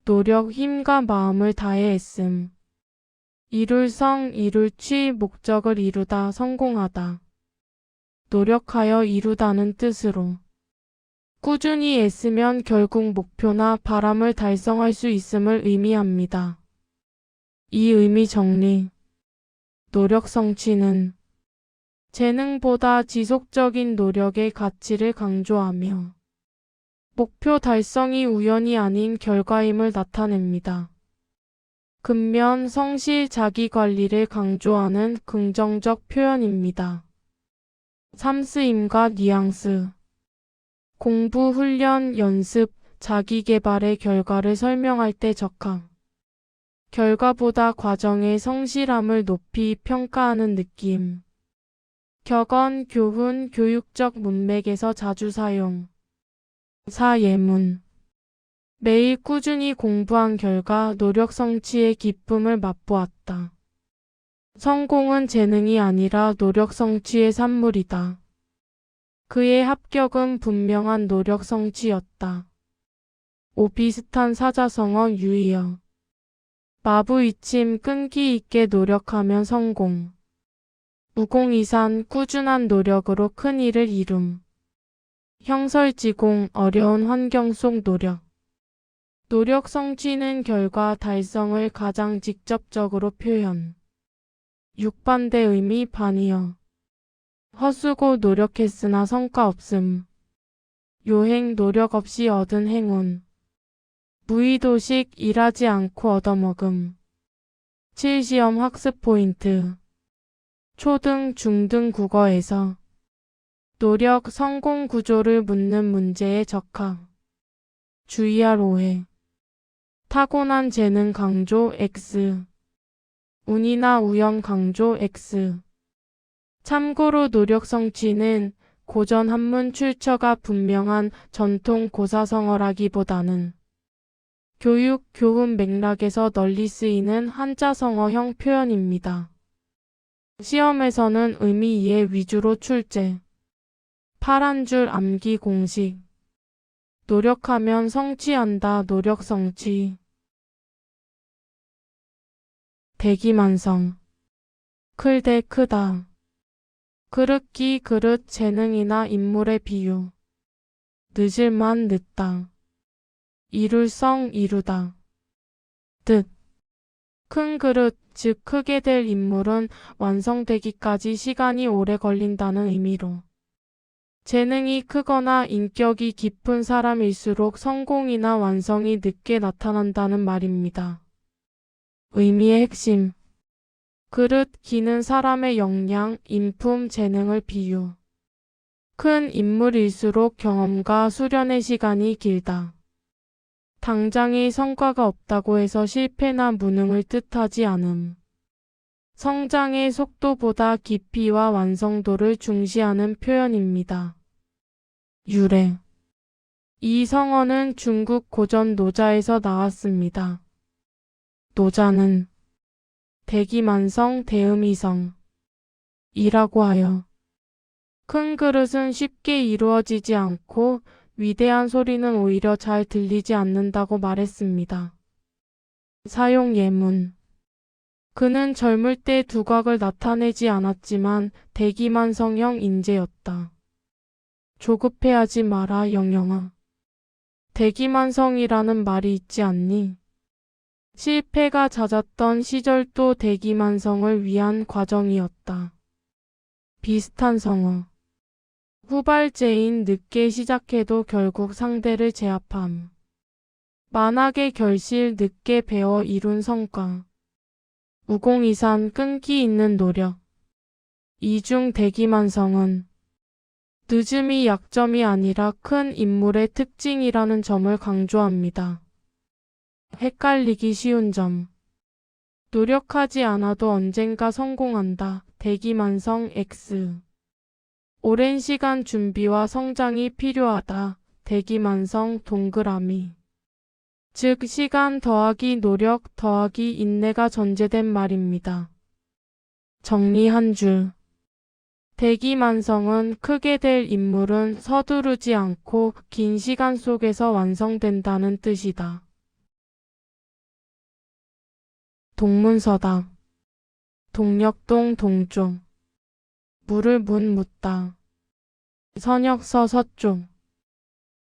노력 힘과 마음을 다해 애씀. 이룰 성, 이룰 취, 목적을 이루다, 성공하다. 노력하여 이루다는 뜻으로. 꾸준히 애쓰면 결국 목표나 바람을 달성할 수 있음을 의미합니다. 이 의미 정리. 노력 성취는 재능보다 지속적인 노력의 가치를 강조하며 목표 달성이 우연이 아닌 결과임을 나타냅니다. 근면, 성실, 자기관리를 강조하는 긍정적 표현입니다. 삼쓰임과 뉘앙스. 공부, 훈련, 연습, 자기개발의 결과를 설명할 때 적합. 결과보다 과정의 성실함을 높이 평가하는 느낌. 격언, 교훈, 교육적 문맥에서 자주 사용. 사예문. 매일 꾸준히 공부한 결과 노력 성취의 기쁨을 맛보았다. 성공은 재능이 아니라 노력 성취의 산물이다. 그의 합격은 분명한 노력 성취였다. 오비슷한 사자성어 유의어. 마부이침 끈기 있게 노력하면 성공. 무공이산 꾸준한 노력으로 큰 일을 이룸. 형설지공 어려운 환경 속 노력. 노력 성취는 결과 달성을 가장 직접적으로 표현. 육반대 의미 반이어. 헛수고 노력했으나 성과 없음. 요행 노력 없이 얻은 행운. 무의도식 일하지 않고 얻어먹음. 7시험 학습 포인트. 초등, 중등 국어에서 노력, 성공 구조를 묻는 문제에 적합. 주의할 오해. 타고난 재능 강조 X. 운이나 우연 강조 X. 참고로 노력 성취는 고전 한문 출처가 분명한 전통 고사성어라기보다는 교육, 교훈 맥락에서 널리 쓰이는 한자성어형 표현입니다. 시험에서는 의미 이해 위주로 출제. 파란 줄 암기 공식. 노력하면 성취한다. 노력 성취. 대기만성. 클 대 크다. 그릇기 그릇 재능이나 인물의 비유. 늦을만 늦다. 이룰 성 이루다. 뜻. 큰 그릇 즉 크게 될 인물은 완성되기까지 시간이 오래 걸린다는 의미로. 재능이 크거나 인격이 깊은 사람일수록 성공이나 완성이 늦게 나타난다는 말입니다. 의미의 핵심. 그릇, 기는 사람의 역량, 인품, 재능을 비유. 큰 인물일수록 경험과 수련의 시간이 길다. 당장의 성과가 없다고 해서 실패나 무능을 뜻하지 않음. 성장의 속도보다 깊이와 완성도를 중시하는 표현입니다. 유래. 이 성어는 중국 고전 노자에서 나왔습니다. 노자는 대기만성 대음이성 이라고 하여 큰 그릇은 쉽게 이루어지지 않고 위대한 소리는 오히려 잘 들리지 않는다고 말했습니다. 사용 예문. 그는 젊을 때 두각을 나타내지 않았지만 대기만성형 인재였다. 조급해하지 마라 영영아. 대기만성이라는 말이 있지 않니? 실패가 잦았던 시절도 대기만성을 위한 과정이었다. 비슷한 성어. 후발제인 늦게 시작해도 결국 상대를 제압함. 만악의 결실 늦게 배워 이룬 성과. 우공이산 끈기 있는 노력. 이중 대기만성은 늦음이 약점이 아니라 큰 인물의 특징이라는 점을 강조합니다. 헷갈리기 쉬운 점. 노력하지 않아도 언젠가 성공한다. 대기만성 X. 오랜 시간 준비와 성장이 필요하다. 대기만성 동그라미. 즉 시간 더하기 노력 더하기 인내가 전제된 말입니다. 정리 한 줄. 대기만성은 크게 될 인물은 서두르지 않고 긴 시간 속에서 완성된다는 뜻이다. 동문서답. 동력동 동쪽. 물을 묻다. 선역서 서쪽.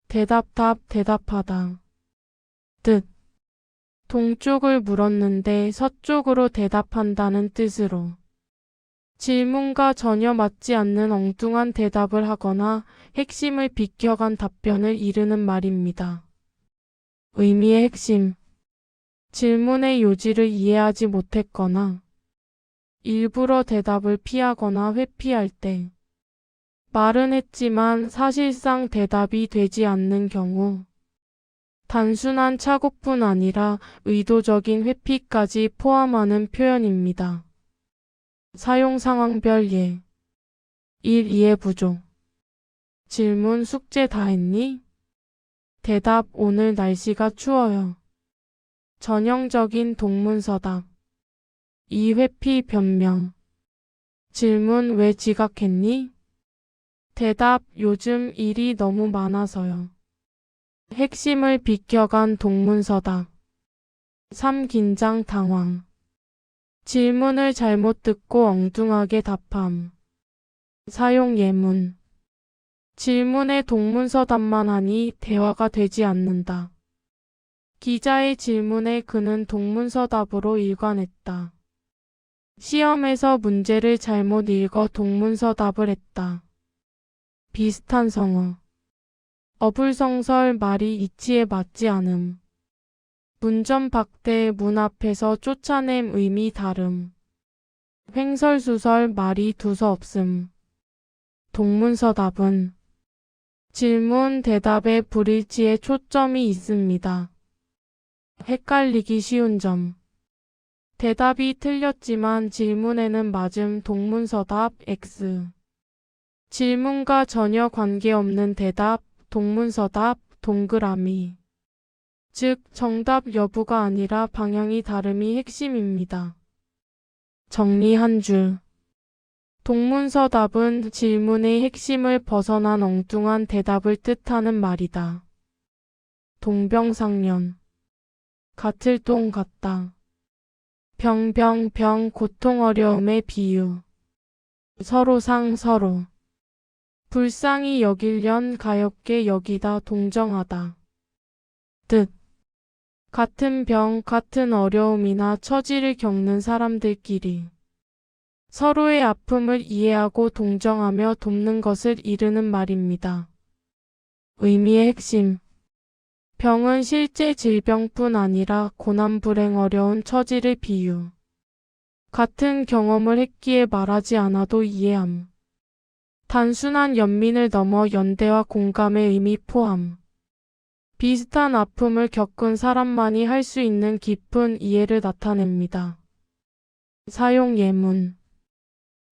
대답답 대답하다. 뜻. 동쪽을 물었는데 서쪽으로 대답한다는 뜻으로 질문과 전혀 맞지 않는 엉뚱한 대답을 하거나 핵심을 비껴간 답변을 이르는 말입니다. 의미의 핵심. 질문의 요지를 이해하지 못했거나 일부러 대답을 피하거나 회피할 때 말은 했지만 사실상 대답이 되지 않는 경우 단순한 착오뿐 아니라 의도적인 회피까지 포함하는 표현입니다. 사용 상황별 예. 1. 이해 부족. 질문 숙제 다 했니? 대답 오늘 날씨가 추워요. 전형적인 동문서답. 2. 회피 변명. 질문 왜 지각했니? 대답 요즘 일이 너무 많아서요. 핵심을 비껴간 동문서답. 3. 긴장 당황. 질문을 잘못 듣고 엉뚱하게 답함. 사용 예문. 질문에 동문서답만 하니 대화가 되지 않는다. 기자의 질문에 그는 동문서답으로 일관했다. 시험에서 문제를 잘못 읽어 동문서답을 했다. 비슷한 성어. 어불성설 말이 이치에 맞지 않음. 문전박대 문 앞에서 쫓아냄 의미 다름. 횡설수설 말이 두서없음. 동문서답은 질문 대답의 불일치에 초점이 있습니다. 헷갈리기 쉬운 점. 대답이 틀렸지만 질문에는 맞음 동문서답 X. 질문과 전혀 관계없는 대답 동문서답 동그라미. 즉 정답 여부가 아니라 방향이 다름이 핵심입니다. 정리 한 줄. 동문서답은 질문의 핵심을 벗어난 엉뚱한 대답을 뜻하는 말이다. 동병상련. 같을 동 같다. 병 고통 어려움의 비유. 서로상 서로. 불쌍히 여길련 가엾게 여기다 동정하다. 뜻. 같은 병, 같은 어려움이나 처지를 겪는 사람들끼리 서로의 아픔을 이해하고 동정하며 돕는 것을 이르는 말입니다. 의미의 핵심. 병은 실제 질병뿐 아니라 고난불행 어려운 처지를 비유. 같은 경험을 했기에 말하지 않아도 이해함. 단순한 연민을 넘어 연대와 공감의 의미 포함. 비슷한 아픔을 겪은 사람만이 할 수 있는 깊은 이해를 나타냅니다. 사용 예문.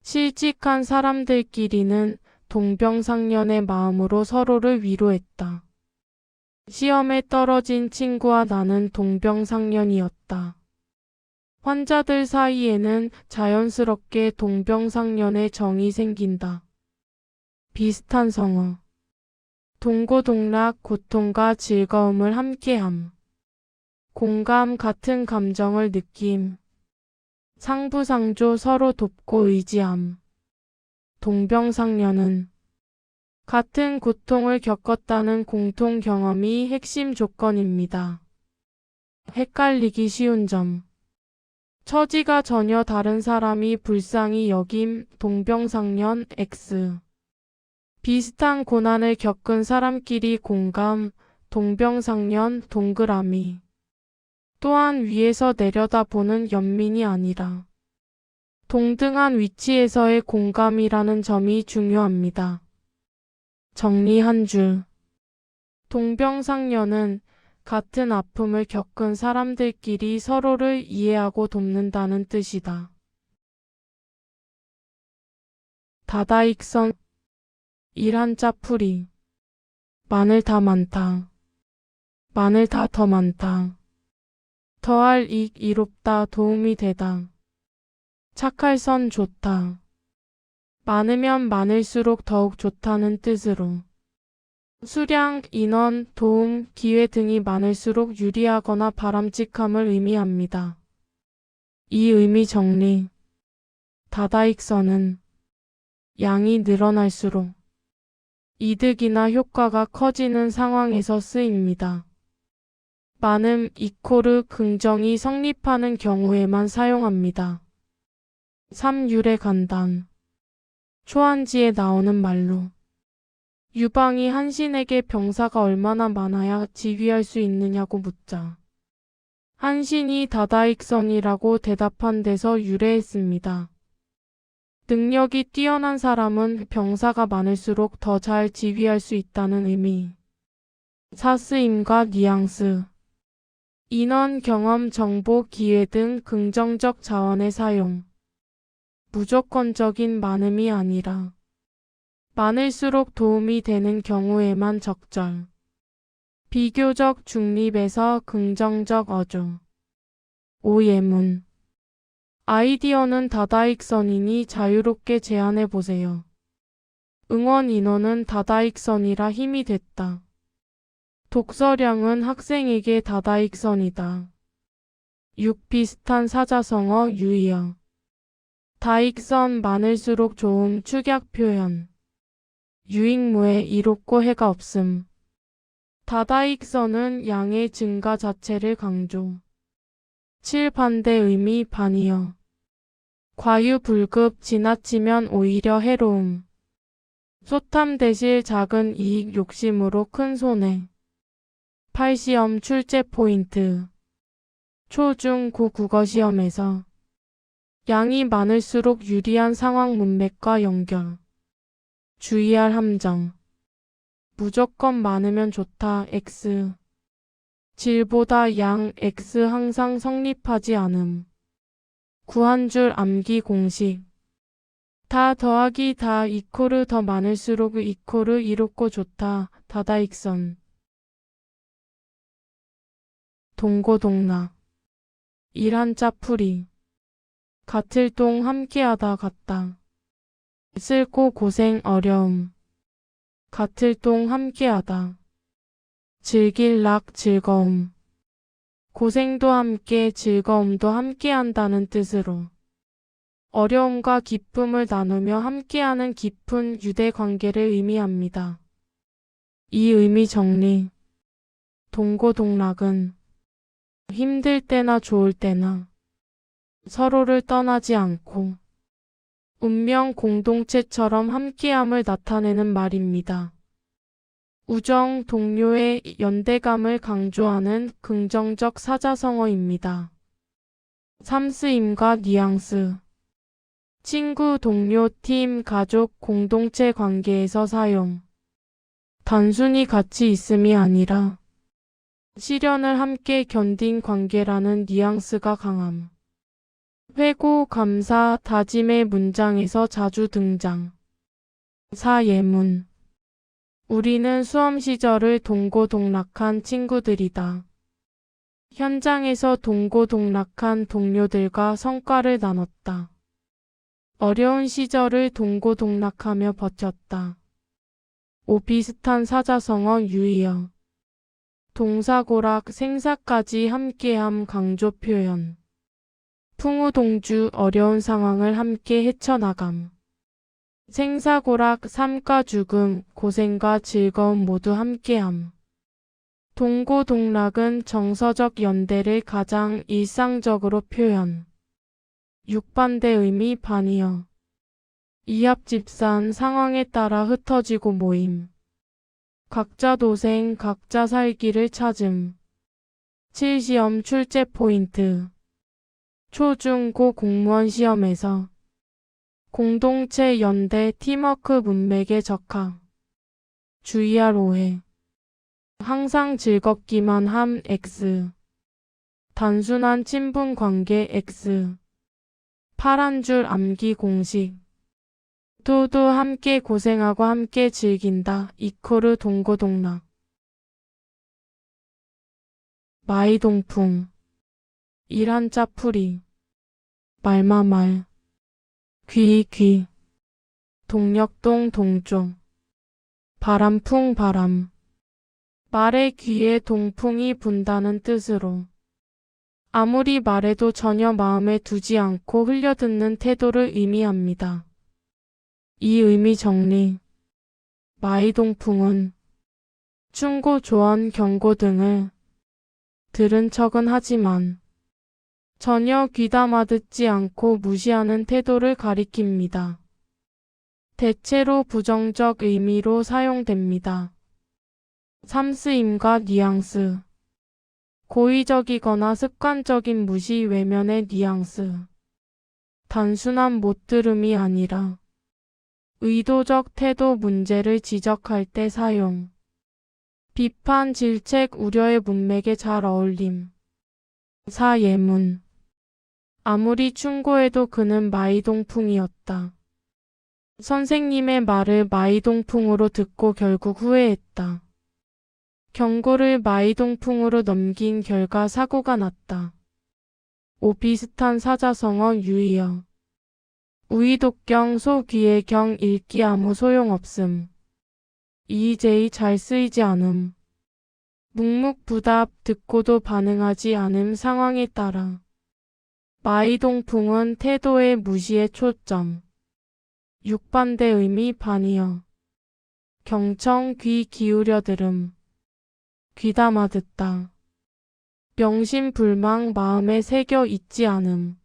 실직한 사람들끼리는 동병상련의 마음으로 서로를 위로했다. 시험에 떨어진 친구와 나는 동병상련이었다. 환자들 사이에는 자연스럽게 동병상련의 정이 생긴다. 비슷한 성어. 동고동락 고통과 즐거움을 함께함. 공감 같은 감정을 느낌. 상부상조 서로 돕고 의지함. 동병상련은 같은 고통을 겪었다는 공통 경험이 핵심 조건입니다. 헷갈리기 쉬운 점. 처지가 전혀 다른 사람이 불쌍히 여김 동병상련 X. 비슷한 고난을 겪은 사람끼리 공감 동병상련 동그라미. 또한 위에서 내려다보는 연민이 아니라 동등한 위치에서의 공감이라는 점이 중요합니다. 정리 한 줄. 동병상련은 같은 아픔을 겪은 사람들끼리 서로를 이해하고 돕는다는 뜻이다. 다다익선. 일 한자 풀이. 마늘 다 많다. 마늘 다 더 많다. 더할 이롭다 도움이 되다. 착할 선 좋다. 많으면 많을수록 더욱 좋다는 뜻으로. 수량, 인원, 도움, 기회 등이 많을수록 유리하거나 바람직함을 의미합니다. 이 의미 정리. 다다익선은 양이 늘어날수록 이득이나 효과가 커지는 상황에서 쓰입니다. 많음 이코르 긍정이 성립하는 경우에만 사용합니다. 삼율의 간단. 초한지에 나오는 말로 유방이 한신에게 병사가 얼마나 많아야 지휘할 수 있느냐고 묻자 한신이 다다익선이라고 대답한 데서 유래했습니다. 능력이 뛰어난 사람은 병사가 많을수록 더 잘 지휘할 수 있다는 의미. 사쓰임과 뉘앙스. 인원, 경험, 정보, 기회 등 긍정적 자원의 사용. 무조건적인 많음이 아니라 많을수록 도움이 되는 경우에만 적절. 비교적 중립에서 긍정적 어조. 오예문. 아이디어는 다다익선이니 자유롭게 제안해보세요. 응원 인원은 다다익선이라 힘이 됐다. 독서량은 학생에게 다다익선이다. 6. 비슷한 사자성어 유의어. 다익선 많을수록 좋음 축약 표현. 유익무에 이롭고 해가 없음. 다다익선은 양의 증가 자체를 강조. 7. 반대 의미 반이여. 과유불급 지나치면 오히려 해로움. 소탐대실 작은 이익 욕심으로 큰 손해. 8. 시험 출제 포인트. 초, 중, 고 국어시험에서 양이 많을수록 유리한 상황 문맥과 연결. 주의할 함정. 무조건 많으면 좋다 X. 질보다 양 X 항상 성립하지 않음. 구한줄 암기 공식. 다 더하기 다 이코르 더 많을수록 이코르 이롭고 좋다. 다다익선. 동고동락. 일 한자 풀이. 같을 동 함께하다 같다. 쓸고 고생 어려움. 같을 동 함께하다. 즐길 락 즐거움. 고생도 함께 즐거움도 함께한다는 뜻으로 어려움과 기쁨을 나누며 함께하는 깊은 유대 관계를 의미합니다. 이 의미 정리. 동고동락은 힘들 때나 좋을 때나 서로를 떠나지 않고 운명 공동체처럼 함께함을 나타내는 말입니다. 우정, 동료의 연대감을 강조하는 긍정적 사자성어입니다. 삼쓰임과 뉘앙스. 친구, 동료, 팀, 가족, 공동체 관계에서 사용. 단순히 같이 있음이 아니라 시련을 함께 견딘 관계라는 뉘앙스가 강함. 회고, 감사, 다짐의 문장에서 자주 등장. 사예문. 우리는 수험 시절을 동고동락한 친구들이다. 현장에서 동고동락한 동료들과 성과를 나눴다. 어려운 시절을 동고동락하며 버텼다. 오비슷한 사자성어 유의어. 동사고락 생사까지 함께함 강조 표현. 풍우동주 어려운 상황을 함께 헤쳐나감. 생사고락 삶과 죽음, 고생과 즐거움 모두 함께함. 동고동락은 정서적 연대를 가장 일상적으로 표현. 6반대 의미 반이어. 이합집산 상황에 따라 흩어지고 모임. 각자 도생, 각자 살기를 찾음. 7시험 출제 포인트. 초중고 공무원 시험에서 공동체 연대 팀워크 문맥에 적합. 주의할 오해. 항상 즐겁기만 함 X. 단순한 친분 관계 X. 파란 줄 암기 공식. 두두 함께 고생하고 함께 즐긴다 이코르 동고동락. 마이동풍. 일한자 풀이. 말마말. 귀. 동력동 동쪽. 바람풍 바람. 말의 귀에 동풍이 분다는 뜻으로. 아무리 말해도 전혀 마음에 두지 않고 흘려듣는 태도를 의미합니다. 이 의미 정리. 마이동풍은 충고, 조언, 경고 등을 들은 척은 하지만 전혀 귀담아 듣지 않고 무시하는 태도를 가리킵니다. 대체로 부정적 의미로 사용됩니다. 삼쓰임과 뉘앙스. 고의적이거나 습관적인 무시 외면의 뉘앙스. 단순한 못 들음이 아니라 의도적 태도 문제를 지적할 때 사용. 비판, 질책, 우려의 문맥에 잘 어울림. 사예문. 아무리 충고해도 그는 마이동풍이었다. 선생님의 말을 마이동풍으로 듣고 결국 후회했다. 경고를 마이동풍으로 넘긴 결과 사고가 났다. 오비슷한 사자성어 유의어. 우이독경 소귀의 경 읽기 아무 소용없음. 이의제의 잘 쓰이지 않음. 묵묵부답 듣고도 반응하지 않음 상황에 따라. 마이동풍은 태도의 무시에 초점. 6반대 의미 반이어. 경청 귀 기울여 들음. 귀담아 듣다. 명심불망 마음에 새겨 있지 않음.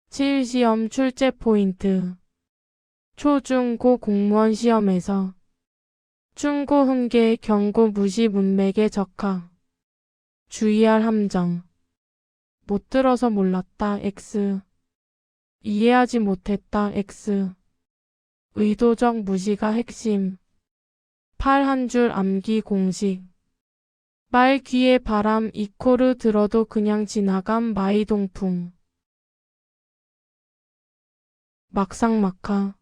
7시험 출제 포인트. 초중고 공무원 시험에서 충고 훈계 경고 무시 문맥에 적합. 주의할 함정. 못 들어서 몰랐다 X. 이해하지 못했다 X. 의도적 무시가 핵심. 팔 한 줄 암기 공식. 말 귀에 바람 이코르 들어도 그냥 지나감 마이동풍. 막상막하.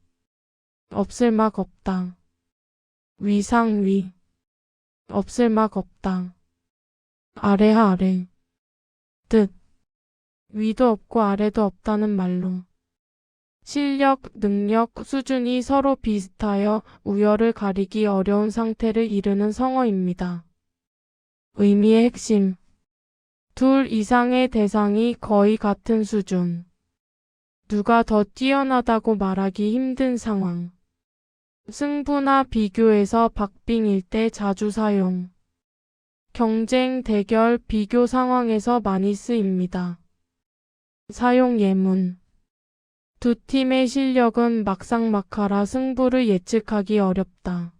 없을 막 없다. 위상위. 없을 막 없다. 아래하 아래. 뜻. 위도 없고 아래도 없다는 말로. 실력, 능력, 수준이 서로 비슷하여 우열을 가리기 어려운 상태를 이르는 성어입니다. 의미의 핵심. 둘 이상의 대상이 거의 같은 수준. 누가 더 뛰어나다고 말하기 힘든 상황. 승부나 비교에서 박빙일 때 자주 사용. 경쟁, 대결, 비교 상황에서 많이 쓰입니다. 사용 예문. 두 팀의 실력은 막상막하라 승부를 예측하기 어렵다.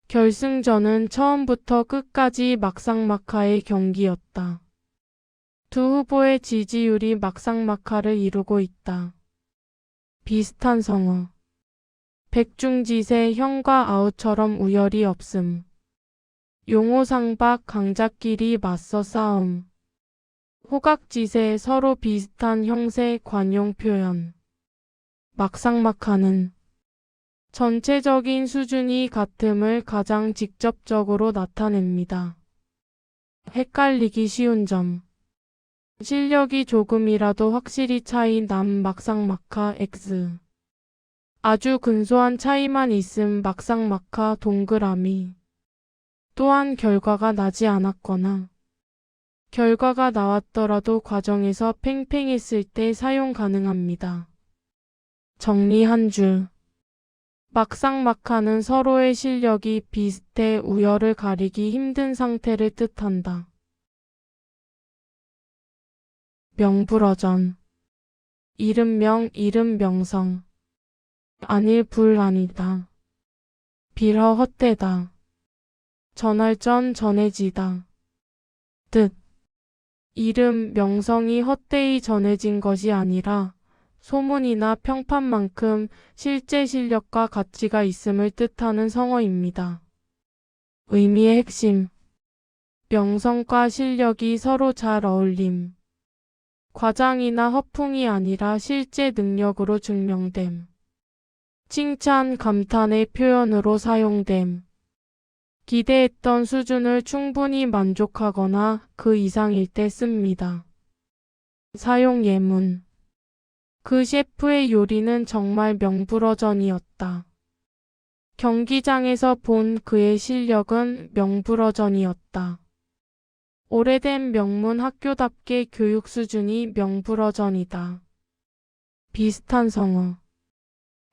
결승전은 처음부터 끝까지 막상막하의 경기였다. 두 후보의 지지율이 막상막하를 이루고 있다. 비슷한 성어. 백중지세 형과 아우처럼 우열이 없음. 용호상박 강자끼리 맞서 싸움. 호각지세 서로 비슷한 형세 관용 표현. 막상막하는 전체적인 수준이 같음을 가장 직접적으로 나타냅니다. 헷갈리기 쉬운 점. 실력이 조금이라도 확실히 차이 남 막상막하 X. 아주 근소한 차이만 있음 막상막하 동그라미. 또한 결과가 나지 않았거나 결과가 나왔더라도 과정에서 팽팽했을 때 사용 가능합니다. 정리 한 줄. 막상막하는 서로의 실력이 비슷해 우열을 가리기 힘든 상태를 뜻한다. 명불허전. 이름명, 이름명성. 아닐 불아니다. 빌허 헛되다. 전할전 전해지다. 뜻. 이름, 명성이 헛되이 전해진 것이 아니라 소문이나 평판만큼 실제 실력과 가치가 있음을 뜻하는 성어입니다. 의미의 핵심. 명성과 실력이 서로 잘 어울림. 과장이나 허풍이 아니라 실제 능력으로 증명됨. 칭찬, 감탄의 표현으로 사용됨. 기대했던 수준을 충분히 만족하거나 그 이상일 때 씁니다. 사용 예문. 그 셰프의 요리는 정말 명불허전이었다. 경기장에서 본 그의 실력은 명불허전이었다. 오래된 명문 학교답게 교육 수준이 명불허전이다. 비슷한 성어.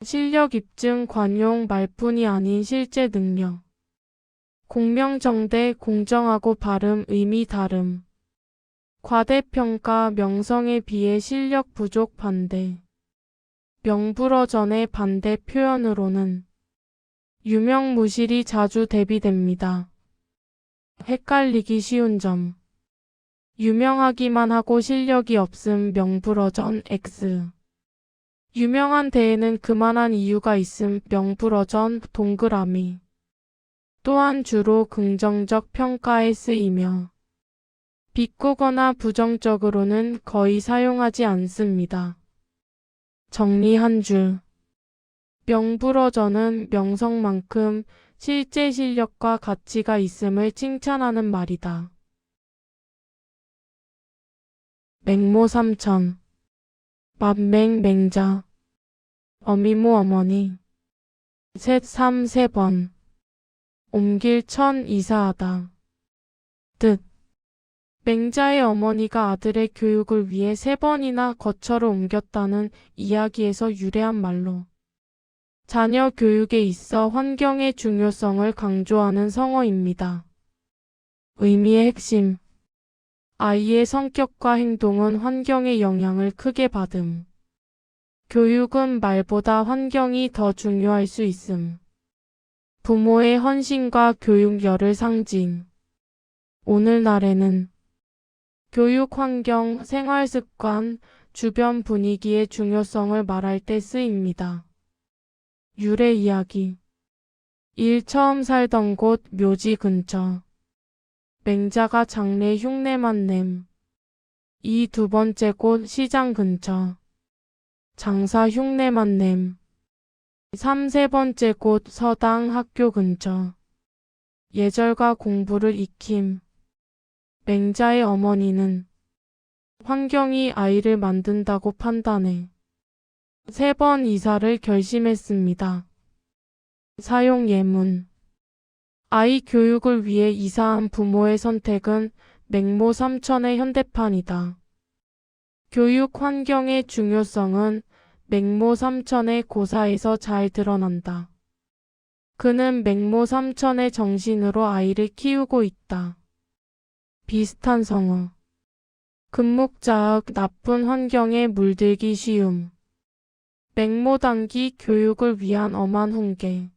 실력 입증 관용 말뿐이 아닌 실제 능력. 공명정대 공정하고 발음 의미 다름. 과대평가 명성에 비해 실력 부족 반대. 명불허전의 반대 표현으로는 유명무실이 자주 대비됩니다. 헷갈리기 쉬운 점. 유명하기만 하고 실력이 없음 명불허전 X. 유명한 데에는 그만한 이유가 있음 명불허전 동그라미. 또한 주로 긍정적 평가에 쓰이며 비꼬거나 부정적으로는 거의 사용하지 않습니다. 정리 한 줄. 명불허전은 명성만큼 실제 실력과 가치가 있음을 칭찬하는 말이다. 맹모삼천. 맏맹 맹자. 어미모 어머니. 셋삼 세 번. 옮길 천 이사하다. 뜻. 맹자의 어머니가 아들의 교육을 위해 3번이나 거처를 옮겼다는 이야기에서 유래한 말로 자녀 교육에 있어 환경의 중요성을 강조하는 성어입니다. 의미의 핵심. 아이의 성격과 행동은 환경의 영향을 크게 받음. 교육은 말보다 환경이 더 중요할 수 있음. 부모의 헌신과 교육열을 상징. 오늘날에는 교육 환경, 생활 습관, 주변 분위기의 중요성을 말할 때 쓰입니다. 유래 이야기. 1. 처음 살던 곳 묘지 근처. 맹자가 장례 흉내만 냄. 2. 두 번째 곳 시장 근처. 장사 흉내만 냄. 3. 세 번째 곳 서당 학교 근처. 예절과 공부를 익힘. 맹자의 어머니는 환경이 아이를 만든다고 판단해 3번 이사를 결심했습니다. 사용 예문. 아이 교육을 위해 이사한 부모의 선택은 맹모삼천의 현대판이다. 교육 환경의 중요성은 맹모삼천의 고사에서 잘 드러난다. 그는 맹모삼천의 정신으로 아이를 키우고 있다. 비슷한 성어. 금묵자흑 나쁜 환경에 물들기 쉬움. 맹모당기 교육을 위한 엄한 훈계.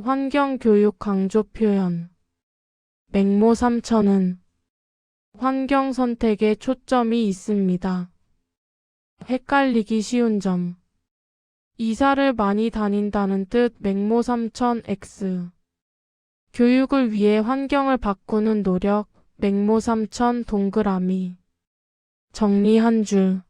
환경교육 강조 표현. 맹모삼천은 환경 선택에 초점이 있습니다. 헷갈리기 쉬운 점. 이사를 많이 다닌다는 뜻 맹모삼천 X. 교육을 위해 환경을 바꾸는 노력 맹모삼천 동그라미. 정리 한 줄.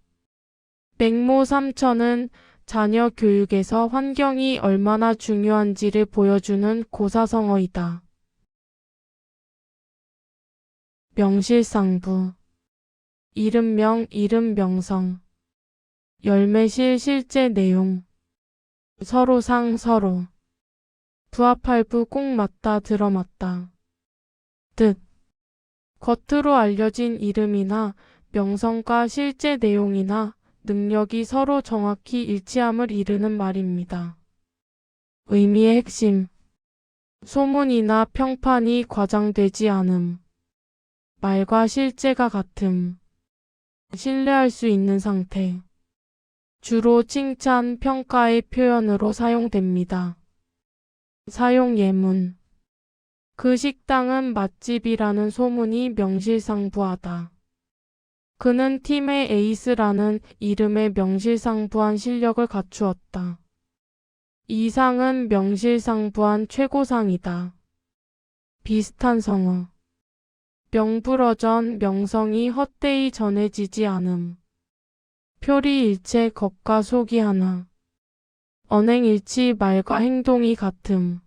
맹모삼천은 자녀 교육에서 환경이 얼마나 중요한지를 보여주는 고사성어이다. 명실상부. 이름명, 이름명성. 열매실, 실제 내용. 서로상, 서로. 부합할부, 꼭 맞다, 들어맞다. 뜻. 겉으로 알려진 이름이나 명성과 실제 내용이나 능력이 서로 정확히 일치함을 이르는 말입니다. 의미의 핵심. 소문이나 평판이 과장되지 않음. 말과 실제가 같음. 신뢰할 수 있는 상태. 주로 칭찬, 평가의 표현으로 사용됩니다. 사용 예문. 그 식당은 맛집이라는 소문이 명실상부하다. 그는 팀의 에이스라는 이름의 명실상부한 실력을 갖추었다. 이 상은 명실상부한 최고상이다. 비슷한 성어. 명불허전, 명성이 헛되이 전해지지 않음. 표리일체, 겉과 속이 하나. 언행일치, 말과 행동이 같음.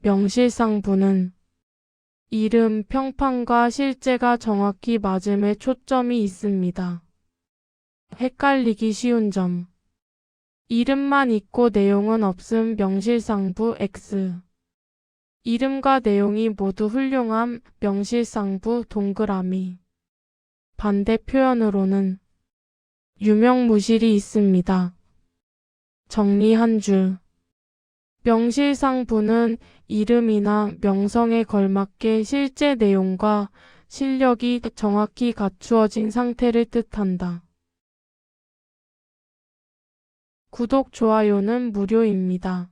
명실상부는 이름, 평판과 실제가 정확히 맞음에 초점이 있습니다. 헷갈리기 쉬운 점. 이름만 있고 내용은 없음. 명실상부 X. 이름과 내용이 모두 훌륭함. 명실상부 동그라미. 반대 표현으로는 유명무실이 있습니다. 정리 한 줄. 명실상부는 이름이나 명성에 걸맞게 실제 내용과 실력이 정확히 갖추어진 상태를 뜻한다. 구독, 좋아요는 무료입니다.